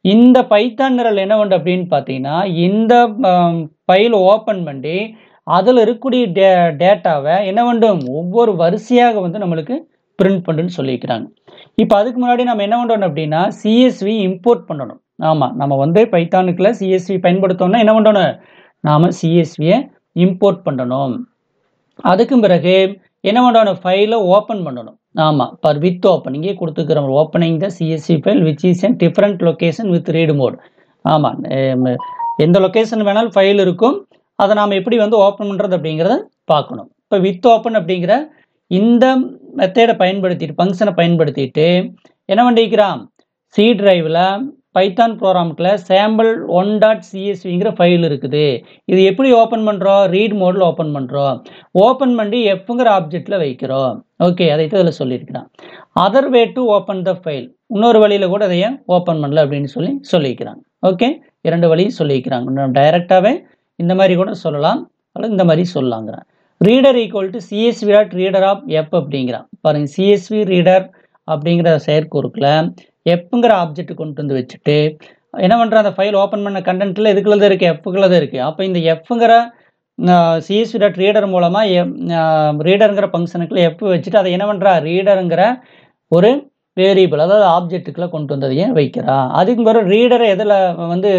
இந்த பைத்தான் நிரல் என்ன பண்ணும் அப்படின்னு பார்த்தீங்கன்னா இந்த ஃபைல் ஓப்பன் பண்ணி அதில் இருக்கக்கூடிய டேட்டாவை என்ன வேண்டும் ஒவ்வொரு வரிசையாக வந்து நம்மளுக்கு பிரிண்ட் பண்ணுன்னு சொல்லியிருக்கிறாங்க. இப்போ அதுக்கு முன்னாடி நம்ம என்ன பண்ணணும் அப்படின்னா சிஎஸ்வி இம்போர்ட் பண்ணணும். ஆமாம், நம்ம வந்து பைத்தானுக்குள்ள சிஎஸ்வி பயன்படுத்தோம்னா என்ன பண்ணணும், நாம் சிஎஸ்வியை இம்போர்ட் பண்ணணும். அதுக்கும் பிறகு என்ன பண்ணணும், ஃபைலை ஓப்பன் பண்ணணும். ஆமாம், பர் வித் ஓப்பன் இங்கே கொடுத்துக்கிறோம். Opening the CSV file which is an different location with read mode. ஆமாம், எந்த லொக்கேஷன் வேணாலும் ஃபைல் இருக்கும், அதை நாம் எப்படி வந்து ஓப்பன் பண்ணுறது அப்படிங்கிறத பார்க்கணும். இப்போ வித் ஓப்பன் அப்படிங்கிற இந்த மெத்தடை பயன்படுத்திட்டு ஃபங்க்ஷனை பயன்படுத்திட்டு என்ன பண்ணிக்கிறான், சி டிரைவில் பைத்தான் ப்ரோக்ராமுக்குள்ள sample1.csvங்கிற ஃபைல் இருக்குது. இது எப்படி ஓப்பன் பண்ணுறோம், ரீட் மோடில் ஓப்பன் பண்ணுறோம். ஓப்பன் பண்ணி எஃப்ங்கிற ஆப்ஜெக்டில் வைக்கிறோம். ஓகே, அதைத்தான் இதில் சொல்லியிருக்கிறான். Other way to open the file, இன்னொரு வழியில் கூட அதையே ஓப்பன் பண்ணல அப்படின்னு சொல்லிக்கிறாங்க. ஓகே, 2 வழியும் சொல்லிக்கிறாங்க. டைரெக்டாகவே இந்த மாதிரி கூட சொல்லலாம், அல்லது இந்த மாதிரி சொல்லலாங்கிறான். Reader equal to csv.reader of F அப்படிங்கிறான் பாருங்க. சிஎஸ்வி ரீடர் அப்படிங்கிற செயற்கூறுக்குள்ள எஃப்ங்கிற ஆப்ஜெக்ட் கொண்டு வந்து வச்சுட்டு என்ன பண்ணுறான், அந்த ஃபைல் ஓப்பன் பண்ண கண்டென்ட்டில் எதுக்குள்ள தான் இருக்குது, எஃப்குள்ள தான் இருக்குது. அப்போ இந்த எஃப்ங்கிற csv.reader மூலமாக ரீடருங்கிற ஃபங்க்ஷனுக்குள்ள எஃப் வச்சுட்டு அதை என்ன பண்ணுறா, ரீடருங்கிற ஒரு வேரியபிள் அதாவது ஆப்ஜெக்ட்டுக்குள்ள கொண்டு வந்ததையே வைக்கிறா. அதுக்கு பிறகு ரீடரை எதில் வந்து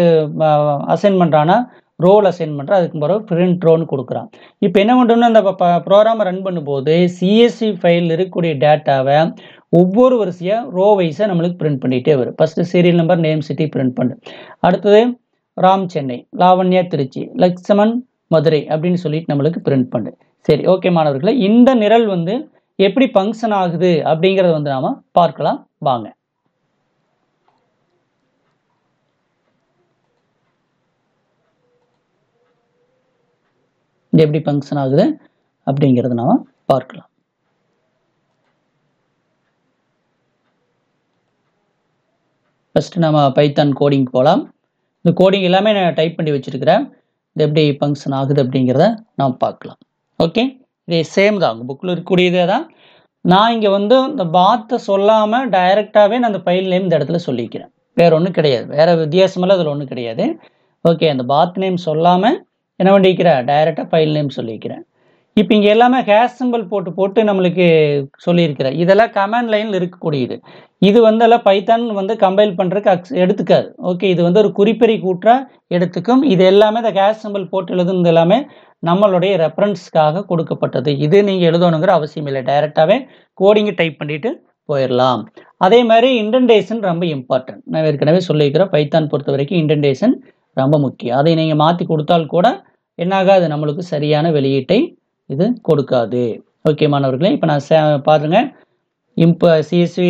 அசைன் பண்ணுறான்னா ரோல் அசைன் பண்ணுறா. அதுக்கு பிறகு பிரிண்ட் ரோன்னு கொடுக்குறான். இப்போ என்ன பண்ணுறோம்னா அந்த ப்ரோக்ராமை ரன் பண்ணும்போது சிஎஸ்வி ஃபைல் இருக்கக்கூடிய டேட்டாவை ஒவ்வொரு வரிசையாக ரோ வைஸாக நம்மளுக்கு பிரிண்ட் பண்ணிகிட்டே வரும். First serial number, name, city print பண்ணு. அடுத்தது ராம் சென்னை, லாவண்யா திருச்சி, லக்ஷ்மன் மதுரை அப்படின்னு சொல்லிட்டு நம்மளுக்கு பிரிண்ட் பண்ணு. சரி, ஓகே மாணவர்களே, இந்த நிரல் வந்து எப்படி ஃபங்க்ஷன் ஆகுது அப்படிங்கிறத வந்து நாம பார்க்கலாம் வாங்க. இது எப்படி ஃபங்க்ஷன் ஆகுது அப்படிங்கிறத நாம பார்க்கலாம். ஃபர்ஸ்ட் நம்ம பைத்தான் கோடிங் போகலாம். இந்த கோடிங் எல்லாமே நான் டைப் பண்ணி வச்சிருக்கிறேன். இது எப்படி ஃபங்க்ஷன் ஆகுது அப்படிங்கிறத நாம் பார்க்கலாம். ஓகே, இதே சேம் தான், உங்கள் புக்கில் இருக்கக்கூடியதே தான். நான் இங்கே வந்து இந்த பாத்தை சொல்லாமல் டைரெக்டாகவே நான் அந்த ஃபைல் நேம் இந்த இடத்துல சொல்லிக்கிறேன். வேறு ஒன்றும் கிடையாது, வேறு வித்தியாசமெல்லாம் அதில் ஒன்றும் கிடையாது. ஓகே, அந்த பாத் நேம் சொல்லாமல் என்ன பண்ணிக்கிறேன், டைரெக்டாக ஃபைல் நேம் சொல்லிக்கிறேன். இப்போ இங்கே எல்லாமே ஹேஷ் சிம்பிள் போட்டு நம்மளுக்கு சொல்லியிருக்கிறேன். இதெல்லாம் கமாண்ட் லைனில் இருக்கக்கூடியது. இது வந்து எல்லாம் பைத்தான் வந்து கம்பைல் பண்ணுறதுக்கு எடுத்துக்காது. ஓகே, இது வந்து ஒரு குறிப்பறி கூற்றா எடுத்துக்கும். இது எல்லாமே இந்த ஹேஷ் சிம்பிள் போட்டு எழுதுனது எல்லாமே நம்மளுடைய ரெஃபரன்ஸ்க்காக கொடுக்கப்பட்டது. இது நீங்கள் எழுதணுங்கிற அவசியம் இல்லை, டைரெக்டாகவே கோடிங்கை டைப் பண்ணிட்டு போயிடலாம். அதே மாதிரி இண்டென்டேஷன் ரொம்ப இம்பார்ட்டன்ட். நான் ஏற்கனவே சொல்லியிருக்கிறேன், பைத்தான் பொறுத்த வரைக்கும் இண்டென்டேஷன் ரொம்ப முக்கியம். அதை நீங்கள் மாற்றி கொடுத்தால் கூட என்னாகாது, நம்மளுக்கு சரியான வெளியீட்டை இது கொடுக்காது. ஓகே மாணவர்களே, இப்போ நான் பாருங்க சிஎஸ்வி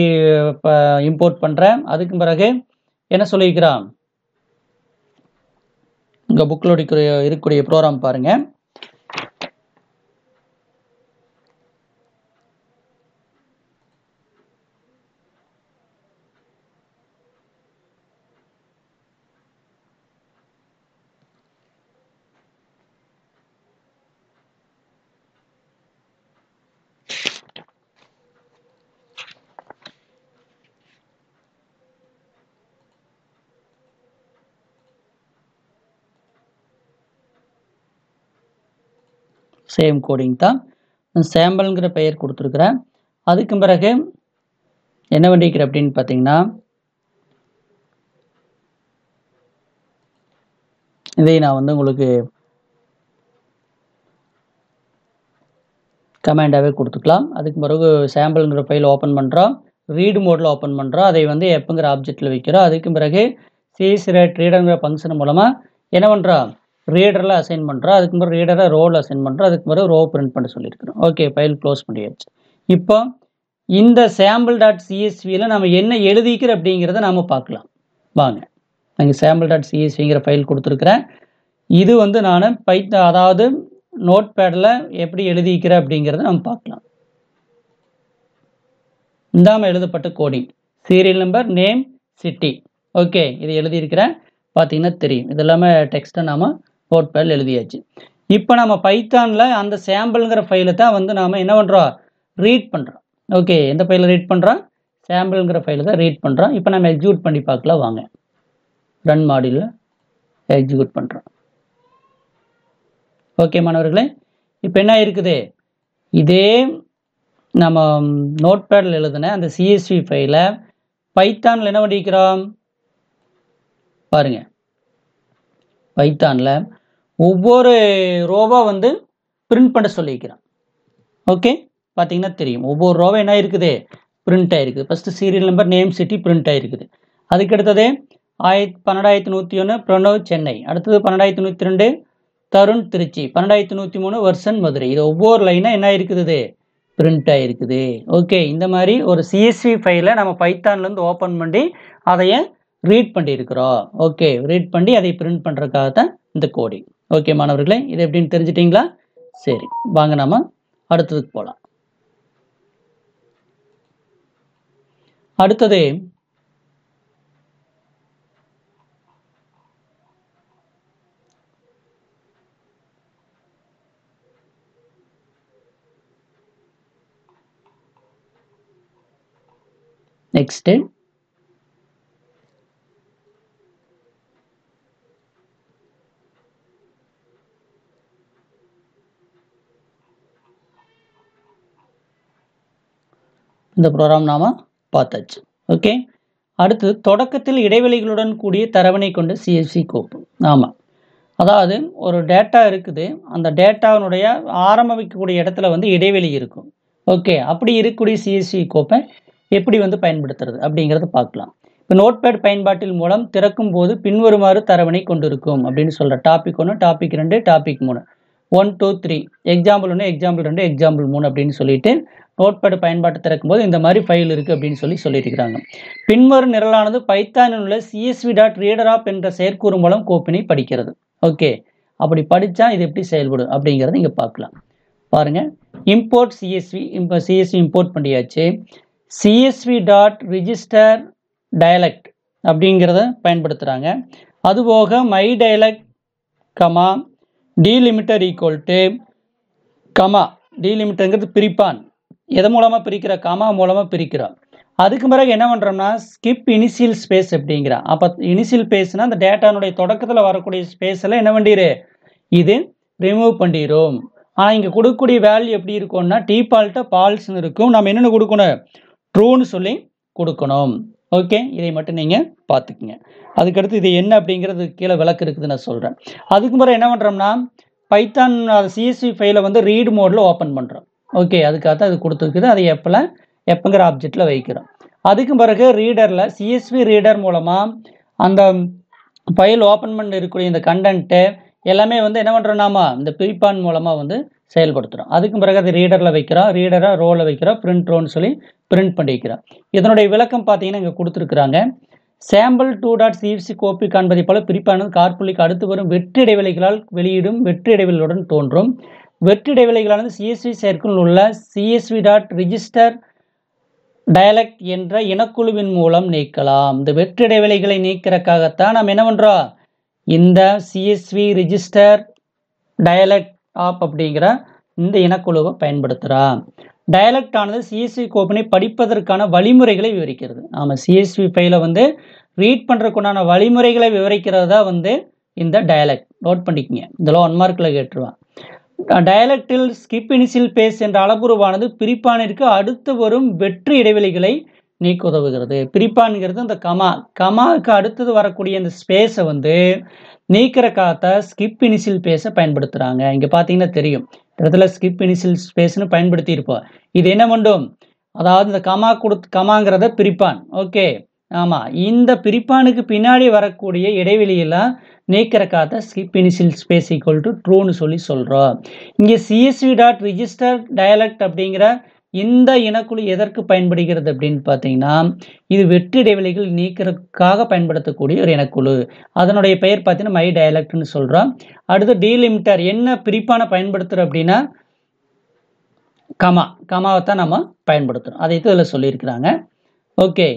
இம்போர்ட் பண்ணுறேன். அதுக்கு பிறகு என்ன சொல்லியிருக்கிறான், உங்கள் புக்கில் இருக்கக்கூடிய ப்ரோக்ராம் பாருங்க. சேம் கோடிங் தான், சாம்பிள்ங்கிற பெயர் கொடுத்துருக்குறேன். அதுக்கு பிறகு என்ன பண்ணிக்கிறேன் அப்படின்னு பார்த்தீங்கன்னா, இதை நான் வந்து உங்களுக்கு கமாண்டாகவே கொடுத்துக்கலாம். அதுக்கு பிறகு சாம்பிள்ங்கிற ஃபைல் ஓப்பன் பண்ணுறோம், ரீடு மோடில் ஓப்பன் பண்ணுறோம். அதை வந்து எப்போங்கிற ஆப்ஜெக்டில் வைக்கிறோம். அதுக்கு பிறகு ரீடருங்கிற ஃபங்க்ஷன் மூலமாக என்ன பண்ணுறோம், ரீடரில் அசைன் பண்ணுறோம். அதுக்கு பிறகு ரீடரை ரோவில் அசைன் பண்ணுறோம். அதுக்கு பிறகு ரோ பிரிண்ட் பண்ண சொல்லியிருக்கிறோம். ஓகே, ஃபைல் க்ளோஸ் பண்ணியாச்சு. இப்போ இந்த sample.csvல நம்ம என்ன எழுதிக்கிற அப்படிங்கிறத நாம் பார்க்கலாம் வாங்க. நாங்கள் sample.csvங்கிற ஃபைல் கொடுத்துருக்குறேன். இது வந்து நான் அதாவது நோட் பேடில் எப்படி எழுதிக்கிறேன் அப்படிங்கிறத நம்ம பார்க்கலாம். இந்தாமல் எழுதப்பட்ட coding, serial number, name, city. Okay, இது எழுதியிருக்கிறேன், பார்த்தீங்கன்னா தெரியும். இது எல்லாமே டெக்ஸ்ட்டை நாம் நோட் பேடில் எழுதியாச்சு. இப்போ நம்ம பைத்தானில் அந்த சாம்பிள்ங்கிற ஃபைலை தான் வந்து நாம் என்ன பண்ணுறோம், ரீட் பண்ணுறோம். ஓகே, எந்த ஃபைலை ரீட் பண்ணுறோம், சாம்பிள்ங்கிற ஃபைலை தான் ரீட் பண்ணுறோம். இப்போ நம்ம எக்ஸிக்யூட் பண்ணி பார்க்கலாம் வாங்க. ரன் மாடியில் எக்ஸிக்யூட் பண்ணுறோம். ஓகே மாணவர்களே, இப்போ என்ன இருக்குது, இதே நம்ம நோட் பேடில் எழுதின அந்த சிஎஸ்வி ஃபைலை பைத்தானில் என்ன பண்ணிக்கிறோம் பாருங்க. பைத்தானில் ஒவ்வொரு ரோவாக வந்து பிரிண்ட் பண்ண சொல்லிக்கிறோம். ஓகே, பார்த்தீங்கன்னா தெரியும், ஒவ்வொரு ரோவை என்ன இருக்குது, பிரிண்ட் ஆகிருக்குது. First serial number, name, city print ஆகிருக்குது. அதுக்கு அடுத்தது 12101 பிரணவ் சென்னை, அடுத்தது 12102 தருண் திருச்சி, 12103 வர்சன் மதுரை. இது ஒவ்வொரு லைனாக என்ன இருக்குது, பிரிண்ட் ஆகிருக்குது. ஓகே, இந்த மாதிரி ஒரு சிஎஸ்வி ஃபைலை நம்ம பைத்தான்லேருந்து ஓப்பன் பண்ணி அதையே ரீட் பண்ணியிருக்கிறோம். ஓகே, ரீட் பண்ணி அதை பிரிண்ட் பண்ணுறதுக்காக தான் இந்த கோடிங். ஓகே மாணவர்களே, இது எப்படின்னு தெரிஞ்சிட்டிங்களா? சரி, வாங்க நம்ம அடுத்ததுக்கு போகலாம். அடுத்தது நெக்ஸ்ட் இந்த ப்ரோக்ராம் நாம பார்த்தாச்சு. ஓகே, அடுத்து தொடக்கத்தில் இடைவெளிகளுடன் கூடிய தரவினை கொண்ட சிஎஸ்வி கோப்பு. ஆமாம், அதாவது ஒரு டேட்டா இருக்குது, அந்த டேட்டாவினுடைய ஆரம்பிக்கக்கூடிய இடத்துல வந்து இடைவெளி இருக்கும். ஓகே, அப்படி இருக்கக்கூடிய சிஎஸ்வி கோப்பை எப்படி வந்து பயன்படுத்துறது அப்படிங்கிறத பார்க்கலாம். நோட்பேட் பயன்பாட்டில் மூலம் திறக்கும் போது பின்வருமாறு தரவினை கொண்டிருக்கும் அப்படின்னு சொல்ற topic 1, topic 2, topic 3, 1 2 3 example 1, example 2, example 3 அப்படின்னு சொல்லிட்டு நோட்பேட் பயன்பாட்டு திறக்கும் போது இந்த மாதிரி ஃபைல் இருக்கு அப்படின்னு சொல்லியிருக்கிறாங்க. பின்வரும் நிரலானது பைத்தானில் உள்ள csv.readerOp என்ற செயற்கூறு மூலம் கோப்பினை படிக்கிறது. ஓகே, அப்படி படிச்சா இது எப்படி செயல்படும் அப்படிங்கறத இங்க பார்க்கலாம். பாருங்க, இம்போர்ட் csv, இப்போ csv இம்போர்ட் பண்ணியாச்சு. csv.register dialect அப்படிங்கிறத பயன்படுத்துறாங்க. அதுபோக my dialect comma delimiter equal to comma delimiterங்கிறது பிரிப்பான், எது மூலமா பிரிக்கிற, கமா மூலமா பிரிக்கிறோம். அதுக்கு பிறகு என்ன பண்றோம்னா skip initial space அப்படிங்கிற, அப்ப இனிஷியல் ஸ்பேஸ்னா அந்த டேட்டானுடைய தொடக்கத்துல வரக்கூடிய ஸ்பேஸ்ல என்ன பண்ணிரு, இது ரிமூவ் பண்ணிரும். ஆனா இங்க கொடுக்கக்கூடிய வேல்யூ எப்படி இருக்கும்னா டிஃபால்ட்டா ஃபால்ஸ்னு இருக்கும். நம்ம என்னென்ன கொடுக்கணும், ட்ரூன்னு சொல்லி கொடுக்கணும். ஓகே, இதை மட்டும் நீங்க பார்த்துக்குங்க. அதுக்கடுத்து இது என்ன அப்படிங்கிறது கீழே விளக்கு இருக்குது நான் சொல்றேன். அதுக்கு பிறகு என்ன பண்றோம்னா பைத்தான் சிஎஸ்வி ஃபைலை வந்து ரீட் மோட்ல ஓப்பன் பண்றோம். ஓகே, அதுக்காக தான் அது கொடுத்துருக்குது. அதை எப்பங்கிற ஆப்ஜெக்ட்ல வைக்கிறோம். அதுக்கு பிறகு ரீடர்ல சிஎஸ்வி ரீடர் மூலமா அந்த ஃபைல் ஓப்பன் பண்ண இருக்கக்கூடிய இந்த கண்டென்ட்டு எல்லாமே வந்து என்ன பண்றோம், நாம இந்த பிரிப்பான் மூலமா வந்து செயல்படுத்துறோம். அதுக்கு பிறகு அது ரீடர்ல வைக்கிறோம், ரீடரை ரோல வைக்கிறோம், பிரிண்ட் ரோன்னு சொல்லி பிரிண்ட் பண்ணி வைக்கிறோம். இதனுடைய விளக்கம் பார்த்தீங்கன்னா இங்க கொடுத்துருக்குறாங்க. சாம்பிள் 2.cfc கோப்பை காண்பதை போல பிரிப்பானது காற்புள்ளிக்கு அடுத்து வரும் வெற்று இடைவெளிகளால் வெளியிடும் வெற்று இடைவெளியுடன் தோன்றும். வெற்று இடைவெளிகளானது சிஎஸ்வி செயற்குள் உள்ள csv.register dialect என்ற இனக்குழுவின் மூலம் நீக்கலாம். இந்த வெற்று இடைவெளிகளை நீக்கிறதுக்காகத்தான் நம்ம என்ன பண்றோம், இந்த csv register dialect ஆப் அப்படிங்கிற இந்த இனக்குழுவை பயன்படுத்துறோம். டயலக்ட் ஆனது சிஎஸ்வி கோப்பினை படிப்பதற்கான வழிமுறைகளை விவரிக்கிறது. நாம சிஎஸ்வி ஃபைலை வந்து ரீட் பண்றதுக்குண்டான வழிமுறைகளை விவரிக்கிறது தான் வந்து இந்த டயலக்ட். நோட் பண்ணிக்கங்க, இதெல்லாம் 1 மார்க்ல கேட்டுருவான். டயலக்டில் ஸ்கிப் இனிஷியல் ஸ்பேஸ் என்ற அளவுருவானது பிரிப்பானிற்கு அடுத்து வரும் வெற்று இடைவெளிகளை நீக்க உதவுகிறது. பிரிப்பான்ங்கிறது இந்த கமாவுக்கு அடுத்தது வரக்கூடிய இந்த ஸ்பேஸை வந்து நீக்கிறக்காக ஸ்கிப் இனிஷியல் ஸ்பேஸை பயன்படுத்துறாங்க. இங்க பாத்தீங்கன்னா தெரியும், இடத்துல ஸ்கிப் இனிஷியல் ஸ்பேஸ்னு பயன்படுத்தி இருப்போம். இது என்ன பண்ணும், அதாவது இந்த கமாங்கிறத பிரிப்பான். ஓகே, ஆமா, இந்த பிரிப்பானுக்கு பின்னாடி வரக்கூடிய இடைவெளியெல்லாம் நீக்கிறக்காக skip initial space equal to ட்ரூன்னு சொல்லி சொல்றோம். இங்க csv.register dialect அப்படிங்கிற இந்த இனக்குழு எதற்கு பயன்படுகிறது அப்படின்னு பார்த்தீங்கன்னா இது வெற்று இடைவெளிகள் நீக்கிறதுக்காக பயன்படுத்தக்கூடிய ஒரு இனக்குழு. அதனுடைய பெயர் பார்த்தீங்கன்னா மை டயலக்ட்னு சொல்றோம். அடுத்து டீலிமிட்டர் என்ன பிரிப்பான பயன்படுத்துறோம் அப்படின்னா கமாவை தான் நம்ம பயன்படுத்துறோம். அதை இதில் சொல்லியிருக்கிறாங்க. ஓகே,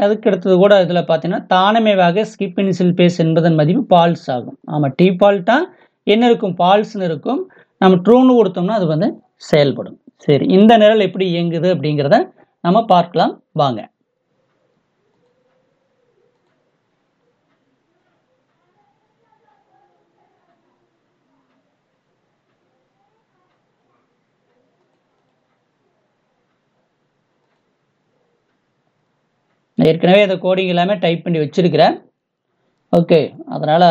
அதுக்கு அடுத்தது கூட இதில் பார்த்தீங்கன்னா தானமேவாக ஸ்கிப் இனிஷியல் ஸ்பேஸ் என்பதன் மதிப்பு ஃபால்ஸ் ஆகும். ஆமாம், டிஃபால்ட்டா என்ன இருக்கும், ஃபால்ஸ்னு இருக்கும். நம்ம ட்ரூன்னு கொடுத்தோம்னா அது வந்து செயல்படும். சரி, இந்த நிரல் எப்படி இயங்குது அப்படிங்கிறத நம்ம பார்க்கலாம் வாங்க. ஏற்கனவே இந்த கோடிங் எல்லாமே டைப் பண்ணி வச்சிருக்கிறேன். ஓகே, அதனால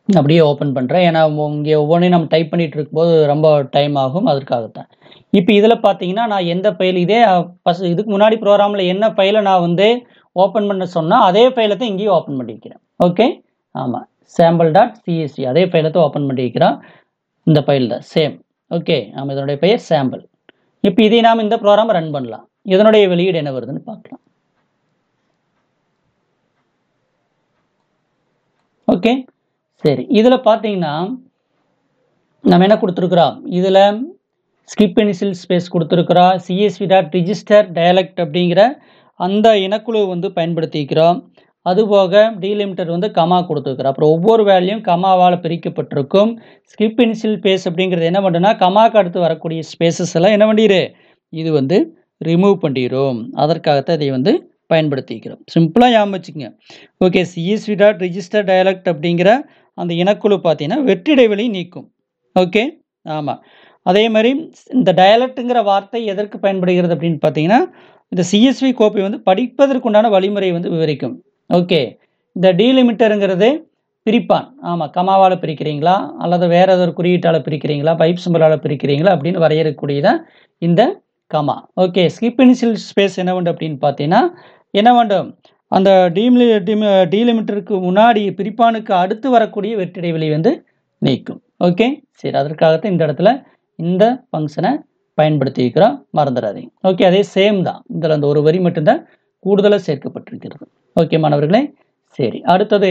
அப்படியே ஓப்பன் பண்ணுறேன். ஏன்னா இங்கே ஒவ்வொன்றையும் நம்ம டைப் பண்ணிட்டு இருக்கும்போது ரொம்ப டைம் ஆகும், அதற்காகத்தான். இப்போ இதில் பார்த்தீங்கன்னா நான் எந்த ஃபைல் இதுக்கு முன்னாடி ப்ரோக்ராமில் என்ன ஃபைலை நான் வந்து ஓப்பன் பண்ண சொன்னால் அதே ஃபைலை தான் இங்கேயும் ஓப்பன் பண்ணி வைக்கிறேன். ஓகே, ஆமாம், sample.csv அதே ஃபைலை தான் ஓப்பன் பண்ணி வைக்கிறோம். இந்த ஃபைல் தான் சேம். ஓகே, ஆமாம், இதனுடைய பெயர் சாம்பிள். இப்போ இதை நாம் இந்த ப்ரோக்ராம் ரன் பண்ணலாம். இதனுடைய வெளியீடு என்ன வருதுன்னு பார்க்கலாம். ஓகே, சரி, இதில் பார்த்தீங்கன்னா நம்ம என்ன கொடுத்துருக்குறோம், இதில் ஸ்கிப் இனிஷியல் ஸ்பேஸ் கொடுத்துருக்குறோம். csv.register dialect அப்படிங்கிற அந்த இனக்குழு வந்து பயன்படுத்திக்கிறோம். அதுபோக டீலிமிட்டர் வந்து கமா கொடுத்துருக்குறோம். அப்புறம் ஒவ்வொரு வேல்யூம் கமாவால் பிரிக்கப்பட்டிருக்கும். ஸ்கிப் இனிஷியல் ஸ்பேஸ் அப்படிங்கிறது என்ன பண்ணுன்னா கமாக்கு அடுத்து வரக்கூடிய ஸ்பேசஸ் எல்லாம் என்ன பண்ணிடு, இது வந்து ரிமூவ் பண்ணிடும். அதற்காகத்தான் இதை வந்து பயன்படுத்திக்கிறோம். சிம்பிளாக ஞாபகம் வச்சுக்கோங்க. ஓகே, csv.register dialect அப்படிங்கிற அந்த இனக்குழு பார்த்தீங்கன்னா வெற்று இடைவெளி நீக்கும். ஓகே, ஆமாம், அதே மாதிரி இந்த டயலக்ட்டுங்கிற வார்த்தை எதற்கு பயன்படுகிறது அப்படின்னு பார்த்தீங்கன்னா இந்த சிஎஸ்வி கோப்பை வந்து படிப்பதற்குண்டான வழிமுறையை வந்து விவரிக்கும். ஓகே, இந்த டீலிமிட்டருங்கிறது பிரிப்பான். ஆமாம், கமாவால் பிரிக்கிறீங்களா அல்லது வேற ஏதாவது குறியீட்டால் பிரிக்கிறீங்களா, பைப் சிம்பலால் பிரிக்கிறீங்களா அப்படின்னு வரையறக்கூடியதான் இந்த comma. Okay, skip initial space என்ன வேண்டும் அப்படின்னு பார்த்தீங்கன்னா என்ன வேண்டும், அந்த டீலிமிட்டருக்கு முன்னாடி பிரிப்பானுக்கு அடுத்து வரக்கூடிய வெற்றிடைவெளி வந்து நீக்கும். ஓகே, சரி, அதற்காகத்தான் இந்த இடத்துல இந்த ஃபங்க்ஷனை பயன்படுத்தி இருக்கிறோம், மறந்துடாதீங்க. ஓகே, அதே சேம் தான், இதில் அந்த ஒரு வரி மட்டும்தான் கூடுதலாக சேர்க்கப்பட்டிருக்கிறது. ஓகே மாணவர்களே, சரி, அடுத்தது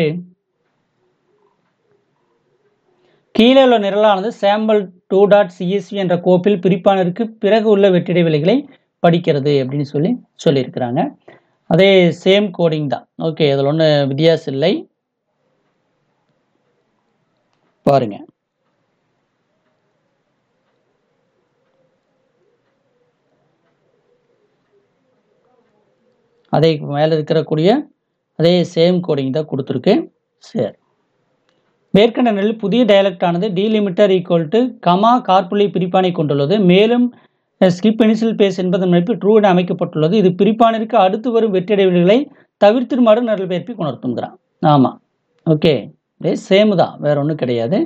கீழே உள்ள நிரலானது sample2.csv என்ற கோப்பில் பிரிப்பானிற்கு பிறகு உள்ள வெற்றிடைவெளிகளை படிக்கிறது அப்படின்னு சொல்லியிருக்கிறாங்க. அதே சேம் கோடிங் தான். ஓகே, அதில் ஒன்றும் வித்தியாசம் இல்லை. பாருங்க, அதே மேலே இருக்கக்கூடிய அதே சேம் கோடிங் தான் கொடுத்துருக்கு. சரி, மேற்கண்ட நிலையில் புதிய டயலக்ட் ஆனது டீலிமிட்டர் ஈக்குவல் டு கமா காற்புள்ளி பிரிப்பானை கொண்டுள்ளது. மேலும் ஸ்கிப் இனிஷியல் பேஸ் என்பதன் மதிப்பு ட்ரூ என அமைக்கப்பட்டுள்ளது. இது பிரிப்பானிற்கு அடுத்து வரும் வெற்றிடைவெளிகளை தவிர்த்திருமாறு நடைபெயர்ப்பை உணர்த்துங்கிறான். ஆமாம், ஓகே, இதே சேம் தான், வேற ஒன்றும் கிடையாது.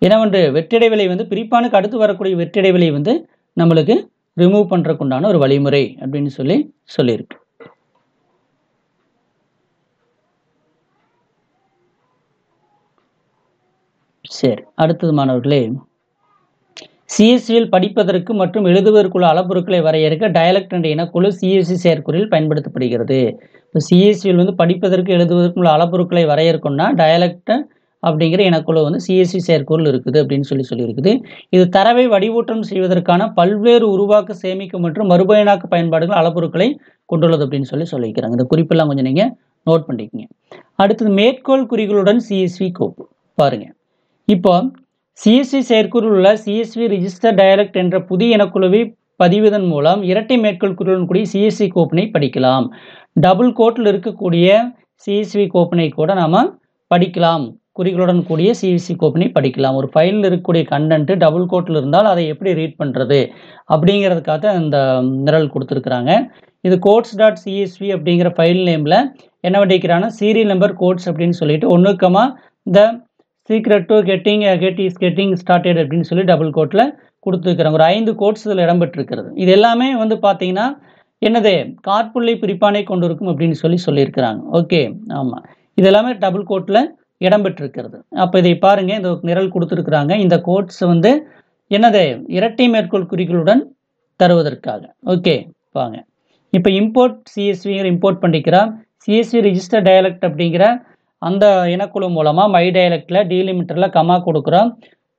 ஏன்னா வெற்றிடைவெளி வந்து பிரிப்பானுக்கு அடுத்து வரக்கூடிய வெற்றிடைவெளி வந்து நம்மளுக்கு ரிமூவ் பண்ணுறதுக்குண்டான ஒரு வழிமுறை அப்படின்னு சொல்லியிருக்கு. சரி, அடுத்தது மாணவர்களே, சிஎஸ்வியில் படிப்பதற்கு மற்றும் எழுதுவதற்குள்ள அளபொருட்களை வரையறுக்க டயலக்ட் என்ற இனக்குழு சிஎஸ்சி செயற்குறியில் பயன்படுத்தப்படுகிறது. இப்போ சிஎஸ்வியில் வந்து படிப்பதற்கு எழுதுவதற்கு உள்ள அளபொருட்களை வரையறுக்கணும்னா டயலக்ட் அப்படிங்கிற இனக்குழு வந்து சிஎஸ்சி செயற்குறில் இருக்குது அப்படின்னு சொல்லியிருக்குது. இது தரவை வடிவூட்டம் செய்வதற்கான பல்வேறு உருவாக்க, சேமிக்க மற்றும் மறுபயனாக்க பயன்பாடுகள் அளபொருட்களை கொண்டுள்ளது அப்படின்னு சொல்லியிருக்கிறாங்க. இந்த குறிப்பெல்லாம் கொஞ்சம் நீங்கள் நோட் பண்ணிக்கங்க. அடுத்தது மேற்கோள் குறிகளுடன் சிஎஸ்வி கோப்பு. பாருங்க, இப்போ சிஎஸ்வி செயற்குறியில் உள்ள சிஎஸ்வி ரிஜிஸ்டர் டயலக்ட் என்ற புதிய இனக்குழுவை பதிவதன் மூலம் இரட்டை மேற்கோள் குறிகளுடன் கூடிய சிஎஸ்வி கோப்பினை படிக்கலாம். டபுள் கோட்டில் இருக்கக்கூடிய சிஎஸ்வி கோப்பினை கூட நாம் படிக்கலாம். குறிகளுடன் கூடிய சிஎஸ்வி கோப்பினை படிக்கலாம். ஒரு ஃபைலில் இருக்கக்கூடிய கண்டென்ட் டபுள் கோட்டில் இருந்தால் அதை எப்படி ரீட் பண்ணுறது அப்படிங்கிறதுக்காக அந்த நிரல் கொடுத்துருக்குறாங்க. இது கோட்ஸ்.csv அப்படிங்கிற ஃபைல் நேமில் என்ன பண்ணிக்கிறாங்கன்னா சீரியல் நம்பர் கோட்ஸ் அப்படின்னு சொல்லிட்டு 1, the secret to getting started அப்படின்னு சொல்லி டபுள் கோட்டில் கொடுத்துருக்குறாங்க. ஒரு 5 கோட்ஸ் இதில் இடம்பெற்றிருக்கிறது. இது எல்லாமே வந்து பார்த்தீங்கன்னா என்னது காற்புள்ளி பிரிப்பானை கொண்டு இருக்கும் அப்படின்னு சொல்லியிருக்கிறாங்க. ஓகே, ஆமாம், இது எல்லாமே டபுள் கோட்டில் இடம்பெற்றிருக்கிறது. அப்போ இதை பாருங்க, இந்த நிரல் கொடுத்துருக்குறாங்க. இந்த கோட்ஸ் வந்து என்னது இரட்டை மேற்கோள் குறிகளுடன் தருவதற்காக. ஓகே, வாங்க இப்போ இம்போர்ட் சிஎஸ்விங்கிற இம்போர்ட் பண்ணிக்கிறோம். சிஎஸ்வி ரிஜிஸ்டர் டயலக்ட் அப்படிங்கிற அந்த இனக்குழு மூலமாக மை டயலக்டில் டீலிமிட்டரில் கமா கொடுக்குறோம்.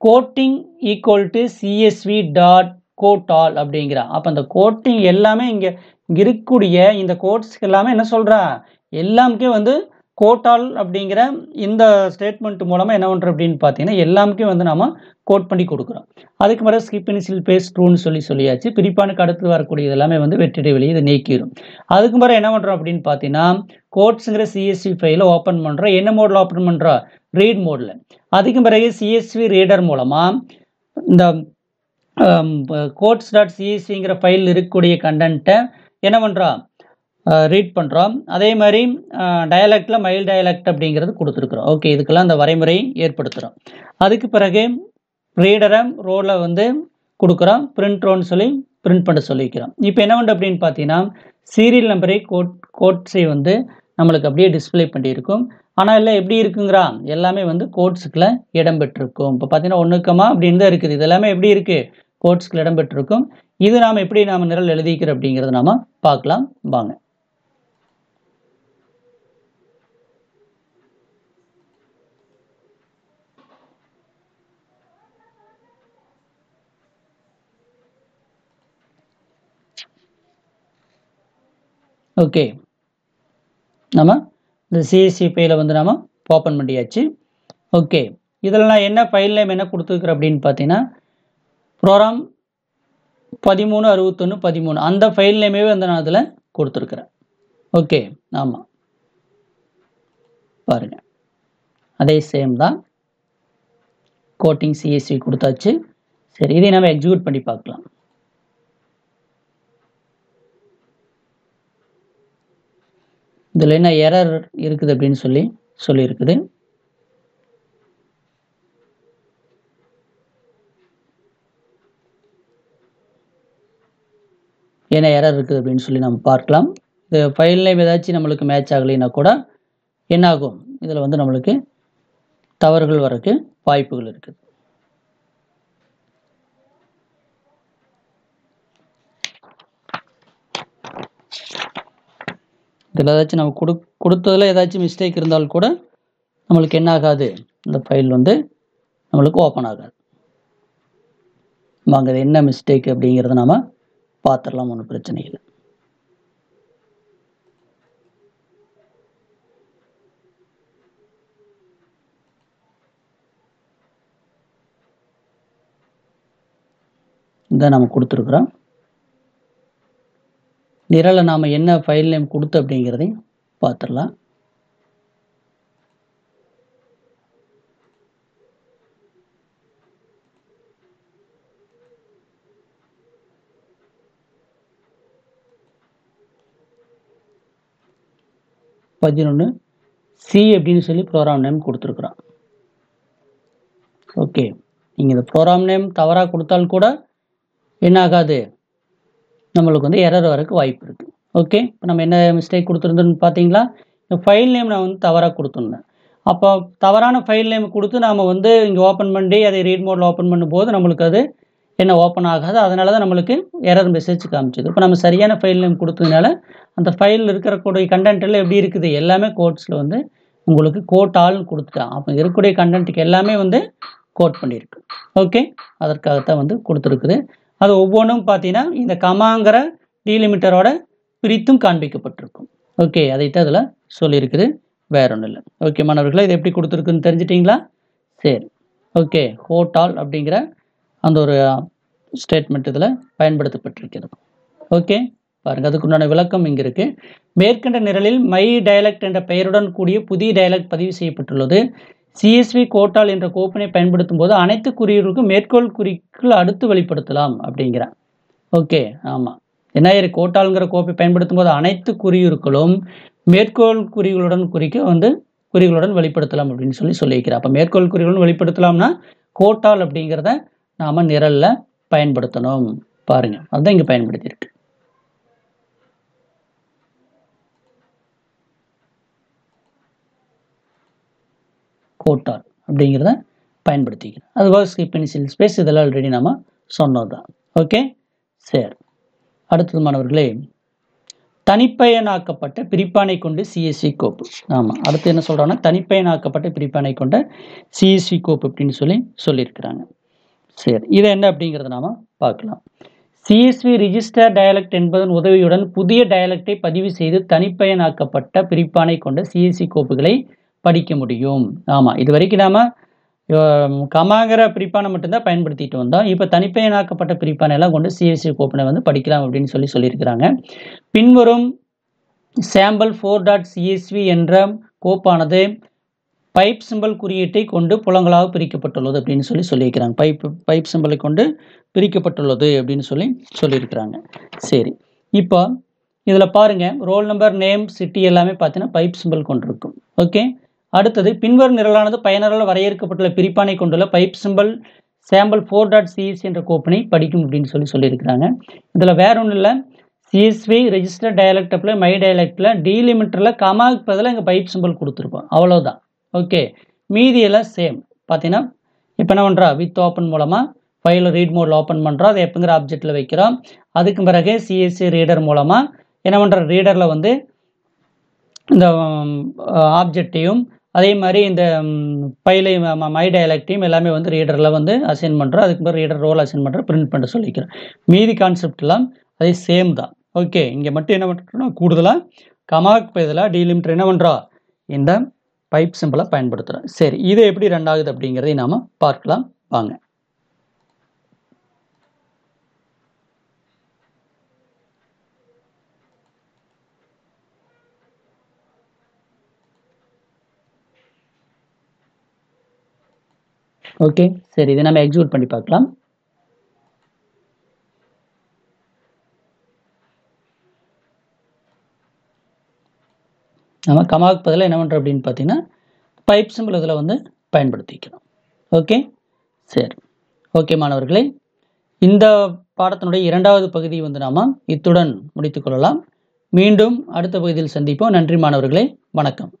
Quoting equal to CSV dot quote all அப்படிங்கிறான். அப்போ அந்த கோட்டிங் எல்லாமே இங்கே இருக்கக்கூடிய இந்த கோட்ஸ்க்கு எல்லாமே என்ன சொல்கிறான், எல்லாமுக்கே வந்து கோட்டால் அப்படிங்கிற இந்த ஸ்டேட்மெண்ட் மூலமாக என்ன பண்ணுறோம் அப்படின்னு பார்த்தீங்கன்னா எல்லாமுக்கே வந்து நாம் கோட் பண்ணி கொடுக்குறோம். அதுக்கு மேலே ஸ்கிப் இனிஷியல் பேஸ் ட்ரூன்னு சொல்லியாச்சு. பிரிப்பானுக்கு அடுத்து வரக்கூடியது எல்லாமே வந்து வெற்றிடைவெளி இதை நீக்கிடும். அதுக்கு மேலே என்ன பண்ணுறோம் அப்படின்னு பார்த்தீங்கன்னா கோட்ஸுங்கிற சிஎஸ்வி ஃபைலை ஓப்பன் பண்ணுறோம். என்ன மோடில் ஓப்பன் பண்ணுறோம், ரீட் மோடில். அதுக்கு பிறகு சிஎஸ்வி ரீடர் மூலமாக இந்த கோட்ஸ்.csvங்கிற ஃபைல் இருக்கக்கூடிய கண்டென்ட்டை என்ன பண்ணுறோம், ரீட் பண்ணுறோம். அதே மாதிரி டயலக்டில் மைல் டயலக்ட் அப்படிங்கிறது கொடுத்துருக்குறோம். ஓகே, இதுக்கெல்லாம் அந்த வரைமுறை ஏற்படுத்துகிறோம். அதுக்கு பிறகு ரீடரை ரோவில் வந்து கொடுக்குறோம், பிரிண்ட் ரோன்னு சொல்லி பிரிண்ட் பண்ண சொல்லிக்கிறோம். இப்போ என்ன பண்ணுறது அப்படின்னு பார்த்தீங்கன்னா சீரியல் நம்பரை கோட்ஸை வந்து நம்மளுக்கு அப்படியே டிஸ்பிளே பண்ணியிருக்கும். ஆனால் இல்லை எப்படி இருக்குங்கிறான், எல்லாமே வந்து கோட்ஸுக்குள்ள இடம்பெற்றிருக்கும். இப்போ பார்த்தீங்கன்னா 1, அப்படின்னு தான் இருக்குது. இது எல்லாமே எப்படி இருக்குது, கோட்ஸுக்குள்ள இடம்பெற்றிருக்கும். இது நாம் எப்படி நிரல் எழுதிக்கிறோம் அப்படிங்கிறத நாம் பார்க்கலாம் வாங்க. ஓகே, நம்ம இந்த சிஎஸ்வி ஃபைலை வந்து நம்ம ஓப்பன் பண்ணியாச்சு. ஓகே, இதில் நான் என்ன ஃபைல் நேம் என்ன கொடுத்துருக்குறேன் அப்படின்னு பார்த்தீங்கன்னா ப்ரோக்ராம் 136113 அந்த ஃபைல் நேமே வந்து நான் அதில் கொடுத்துருக்குறேன். ஓகே, ஆமாம், பாருங்கள் அதே சேம் தான், கோட்டிங் சிஎஸ்வி கொடுத்தாச்சு. சரி, இதை நம்ம எக்ஸிக்யூட் பண்ணி பார்க்கலாம். இதில் என்ன எரர் இருக்குது அப்படின்னு சொல்லியிருக்குது. என்ன எரர் இருக்குது அப்படின்னு சொல்லி நம்ம பார்க்கலாம். இந்த ஃபைல் நேம் ஏதாச்சும் நம்மளுக்கு மேட்ச் ஆகலைன்னா கூட என்ன ஆகும், இதில் வந்து நம்மளுக்கு தவறுகள் வரக்கு வாய்ப்புகள் இருக்குது. இதில் ஏதாச்சும் நம்ம கொடுத்ததில் ஏதாச்சும் மிஸ்டேக் இருந்தால் கூட நம்மளுக்கு என்ன ஆகாது, இந்த ஃபைல் வந்து நம்மளுக்கு ஓப்பன் ஆகாது. வாங்க அது என்ன மிஸ்டேக் அப்படிங்கிறத நாம பார்த்துடலாம், ஒன்றும் பிரச்சனை இல்லை. இதை நம்ம கொடுத்துருக்குறோம். நிரலை நாம் என்ன ஃபைல் நேம் கொடுத்து அப்படிங்கிறதையும் பார்த்துடலாம். C அப்படின்னு சொல்லி ப்ரோக்ராம் நேம் கொடுத்துருக்குறோம். ஓகே, நீங்கள் இந்த ப்ரோக்ராம் நேம் தவறாக கொடுத்தால் கூட என்ன ஆகாது, நம்மளுக்கு வந்து எரர் வரக்கு வாய்ப்பு இருக்குது. ஓகே, இப்போ நம்ம என்ன மிஸ்டேக் கொடுத்துருந்தோன்னு பார்த்தீங்களா, இந்த ஃபைல் நேம் நான் வந்து தவறாக கொடுத்துருந்தேன். அப்போ தவறான ஃபைல் நேம் கொடுத்து நாம் வந்து இங்கே ஓப்பன் பண்ணி அதை ரீட் மோடில் ஓப்பன் பண்ணும்போது நம்மளுக்கு அது என்ன ஓப்பன் ஆகாது. அதனால தான் நம்மளுக்கு எரர் மெசேஜ் காமிச்சது. இப்போ நம்ம சரியான ஃபைல் நேம் கொடுத்ததுனால அந்த ஃபைலில் இருக்கக்கூடிய கண்டென்ட் எல்லாம் எப்படி இருக்குது, எல்லாமே கோட்ஸில் வந்து உங்களுக்கு கோட் ஆல்னு கொடுத்துட்டான். அப்போ இருக்கக்கூடிய கண்டென்ட்டுக்கு எல்லாமே வந்து கோட் பண்ணியிருக்கு. ஓகே, அதற்காகத்தான் வந்து கொடுத்துருக்குது. அது ஒவ்வொன்றும் பார்த்தீங்கன்னா இந்த கமாங்கிற டீலிமிட்டரோட பிரித்தும் காண்பிக்கப்பட்டிருக்கும். ஓகே, அதைத்தான் இதில் சொல்லியிருக்குது, வேற ஒன்றும் இல்லை. ஓகே மாணவர்களே, இது எப்படி கொடுத்துருக்குன்னு தெரிஞ்சிட்டிங்களா? சரி, ஓகே. கோட் ஆல் அப்படிங்கிற அந்த ஒரு ஸ்டேட்மெண்ட் இதில் பயன்படுத்தப்பட்டிருக்கிறது. ஓகே, பாருங்கள், அதுக்குண்டான விளக்கம் இங்கே இருக்குது. மேற்கண்ட நிரலில் மை டயலக்ட் என்ற பெயருடன் கூடிய புதிய டயலக்ட் பதிவு செய்யப்பட்டுள்ளது. CSV கோட்டால் என்ற கோப்பினை பயன்படுத்தும் போது அனைத்து குறியீடுகளுக்கும் மேற்கோள் குறிக்குள் அடுத்து வெளிப்படுத்தலாம் அப்படிங்கிறான். ஓகே, ஆமாம், என்ன கோட்டால்ங்கிற கோப்பை பயன்படுத்தும் போது அனைத்து குறியீடுகளும் மேற்கோள் குறிகளுடன் குறிகளுடன் வெளிப்படுத்தலாம் அப்படின்னு சொல்லியிருக்கிறார். அப்போ மேற்கோள் குறிகளுடன் வெளிப்படுத்தலாம்னா கோட்டால் அப்படிங்கிறத நாம நிரல்ல பயன்படுத்தணும். பாருங்க, அதுதான் இங்க பயன்படுத்தியிருக்கு. கோட்டால் அப்படிங்கிறத பயன்படுத்திக்கிறேன். அது வாஸ் பென்சில் ஸ்பேஸ், இதெல்லாம் ஆல்ரெடி நம்ம சொன்னதுதான். ஓகே, சரி. அடுத்தது மாணவர்களே, தனிப்பயனாக்கப்பட்ட பிரிப்பானை கொண்டு CSV கோப்பு. ஆமாம், அடுத்து என்ன சொல்றாங்கன்னா தனிப்பயனாக்கப்பட்ட பிரிப்பானை கொண்ட CSV கோப்பு அப்படின்னு சொல்லியிருக்கிறாங்க. சரி, இது என்ன அப்படிங்கிறத நாம பார்க்கலாம். CSV ரிஜிஸ்டர் டயலக்ட் என்பதன் உதவியுடன் புதிய டயலக்டை பதிவு செய்து தனிப்பயனாக்கப்பட்ட பிரிப்பானை கொண்ட CSV கோப்புகளை படிக்க முடியும். ஆமாம், இது வரைக்கும் நாம கமாங்கிற பிரிப்பானை மட்டும்தான் பயன்படுத்திட்டு வந்தோம். இப்போ தனிப்பயனாக்கப்பட்ட பிரிப்பானை எல்லாம் கொண்டு CSV கோப்பினை வந்து படிக்கலாம் அப்படின்னு சொல்லியிருக்கிறாங்க. பின்வரும் சாம்பிள் 4.csv என்ற கோப்பானது பைப் சிம்பல் குறியீட்டை கொண்டு புலங்களாக பிரிக்கப்பட்டுள்ளது அப்படின்னு சொல்லியிருக்கிறாங்க. பைப் சிம்பலை கொண்டு பிரிக்கப்பட்டுள்ளது அப்படின்னு சொல்லியிருக்கிறாங்க. சரி, இப்போ இதில் பாருங்க, ரோல் நம்பர், நேம், சிட்டி எல்லாமே பார்த்தீங்கன்னா பைப் சிம்பல் கொண்டிருக்கும். ஓகே, அடுத்தது பின்வரும் நிரலானது பயனரால் வரையறுக்கப்பட்டுள்ள பிரிப்பானை கொண்டுள்ள பைப் சிம்பல் சாம்பிள் 4.csv என்ற கோப்பினை படிக்கும் அப்படின்னு சொல்லியிருக்கிறாங்க. இதில் வேற ஒன்றும் இல்லை, CSV ரெஜிஸ்டர் டயலக்ட் அப்ல மை டயலக்ட்ல டீலிமிட்டரில் கமாவுக்கு பதிலாக இங்கே பைப் சிம்பல் கொடுத்துருப்போம், அவ்வளோதான். ஓகே, மீதியெல்லாம் சேம். பார்த்தீங்கன்னா இப்போ என்ன பண்ணுறா, வித் ஓப்பன் மூலமாக ஃபைலை ரீட் மோடில் ஓப்பன் பண்ணுறோம், அதை எப்போங்கிற ஆப்ஜெக்டில் வைக்கிறோம். அதுக்கு பிறகு CSV ரீடர் மூலமாக என்ன பண்ணுற, ரீடரில் வந்து இந்த ஆப்ஜெக்டையும் அதே மாதிரி இந்த ஃபைலையும் மை டயலக்டையும் எல்லாமே வந்து ரீடரில் வந்து அசைன் பண்ணுறோம். அதுக்கு பிறகு ரீடர் ரோல் அசைன் பண்ணுறோம், பிரிண்ட் பண்ண சொல்லிக்கிறோம். மீதி கான்செப்ட்லாம் அதே சேம் தான். ஓகே, இங்கே மட்டும் என்ன பண்ணுறோம்னா கூடுதலாக கமாக்கு பதிலாக டீலிமிட்டர் என்ன பண்ணுறோம், இந்த பைப் சிம்பிளை பயன்படுத்துகிறோம். சரி, இது எப்படி ரன் ஆகுது அப்படிங்கிறதை நாம் பார்க்கலாம் வாங்க. ஓகே, சரி, இதை நம்ம எக்ஸிக்யூட் பண்ணி பார்க்கலாம். நம்ம கமாவுக்கு பதிலாக என்ன பண்ணுறோம் அப்படின்னு பார்த்தீங்கன்னா பைப் சிம்பிள் இதில் வந்து பயன்படுத்திக்கிறோம். ஓகே, சரி. ஓகே மாணவர்களே, இந்த பாடத்தினுடைய இரண்டாவது பகுதி வந்து நாம் இத்துடன் முடித்துக்கொள்ளலாம். மீண்டும் அடுத்த பகுதியில் சந்திப்போம். நன்றி மாணவர்களே, வணக்கம்.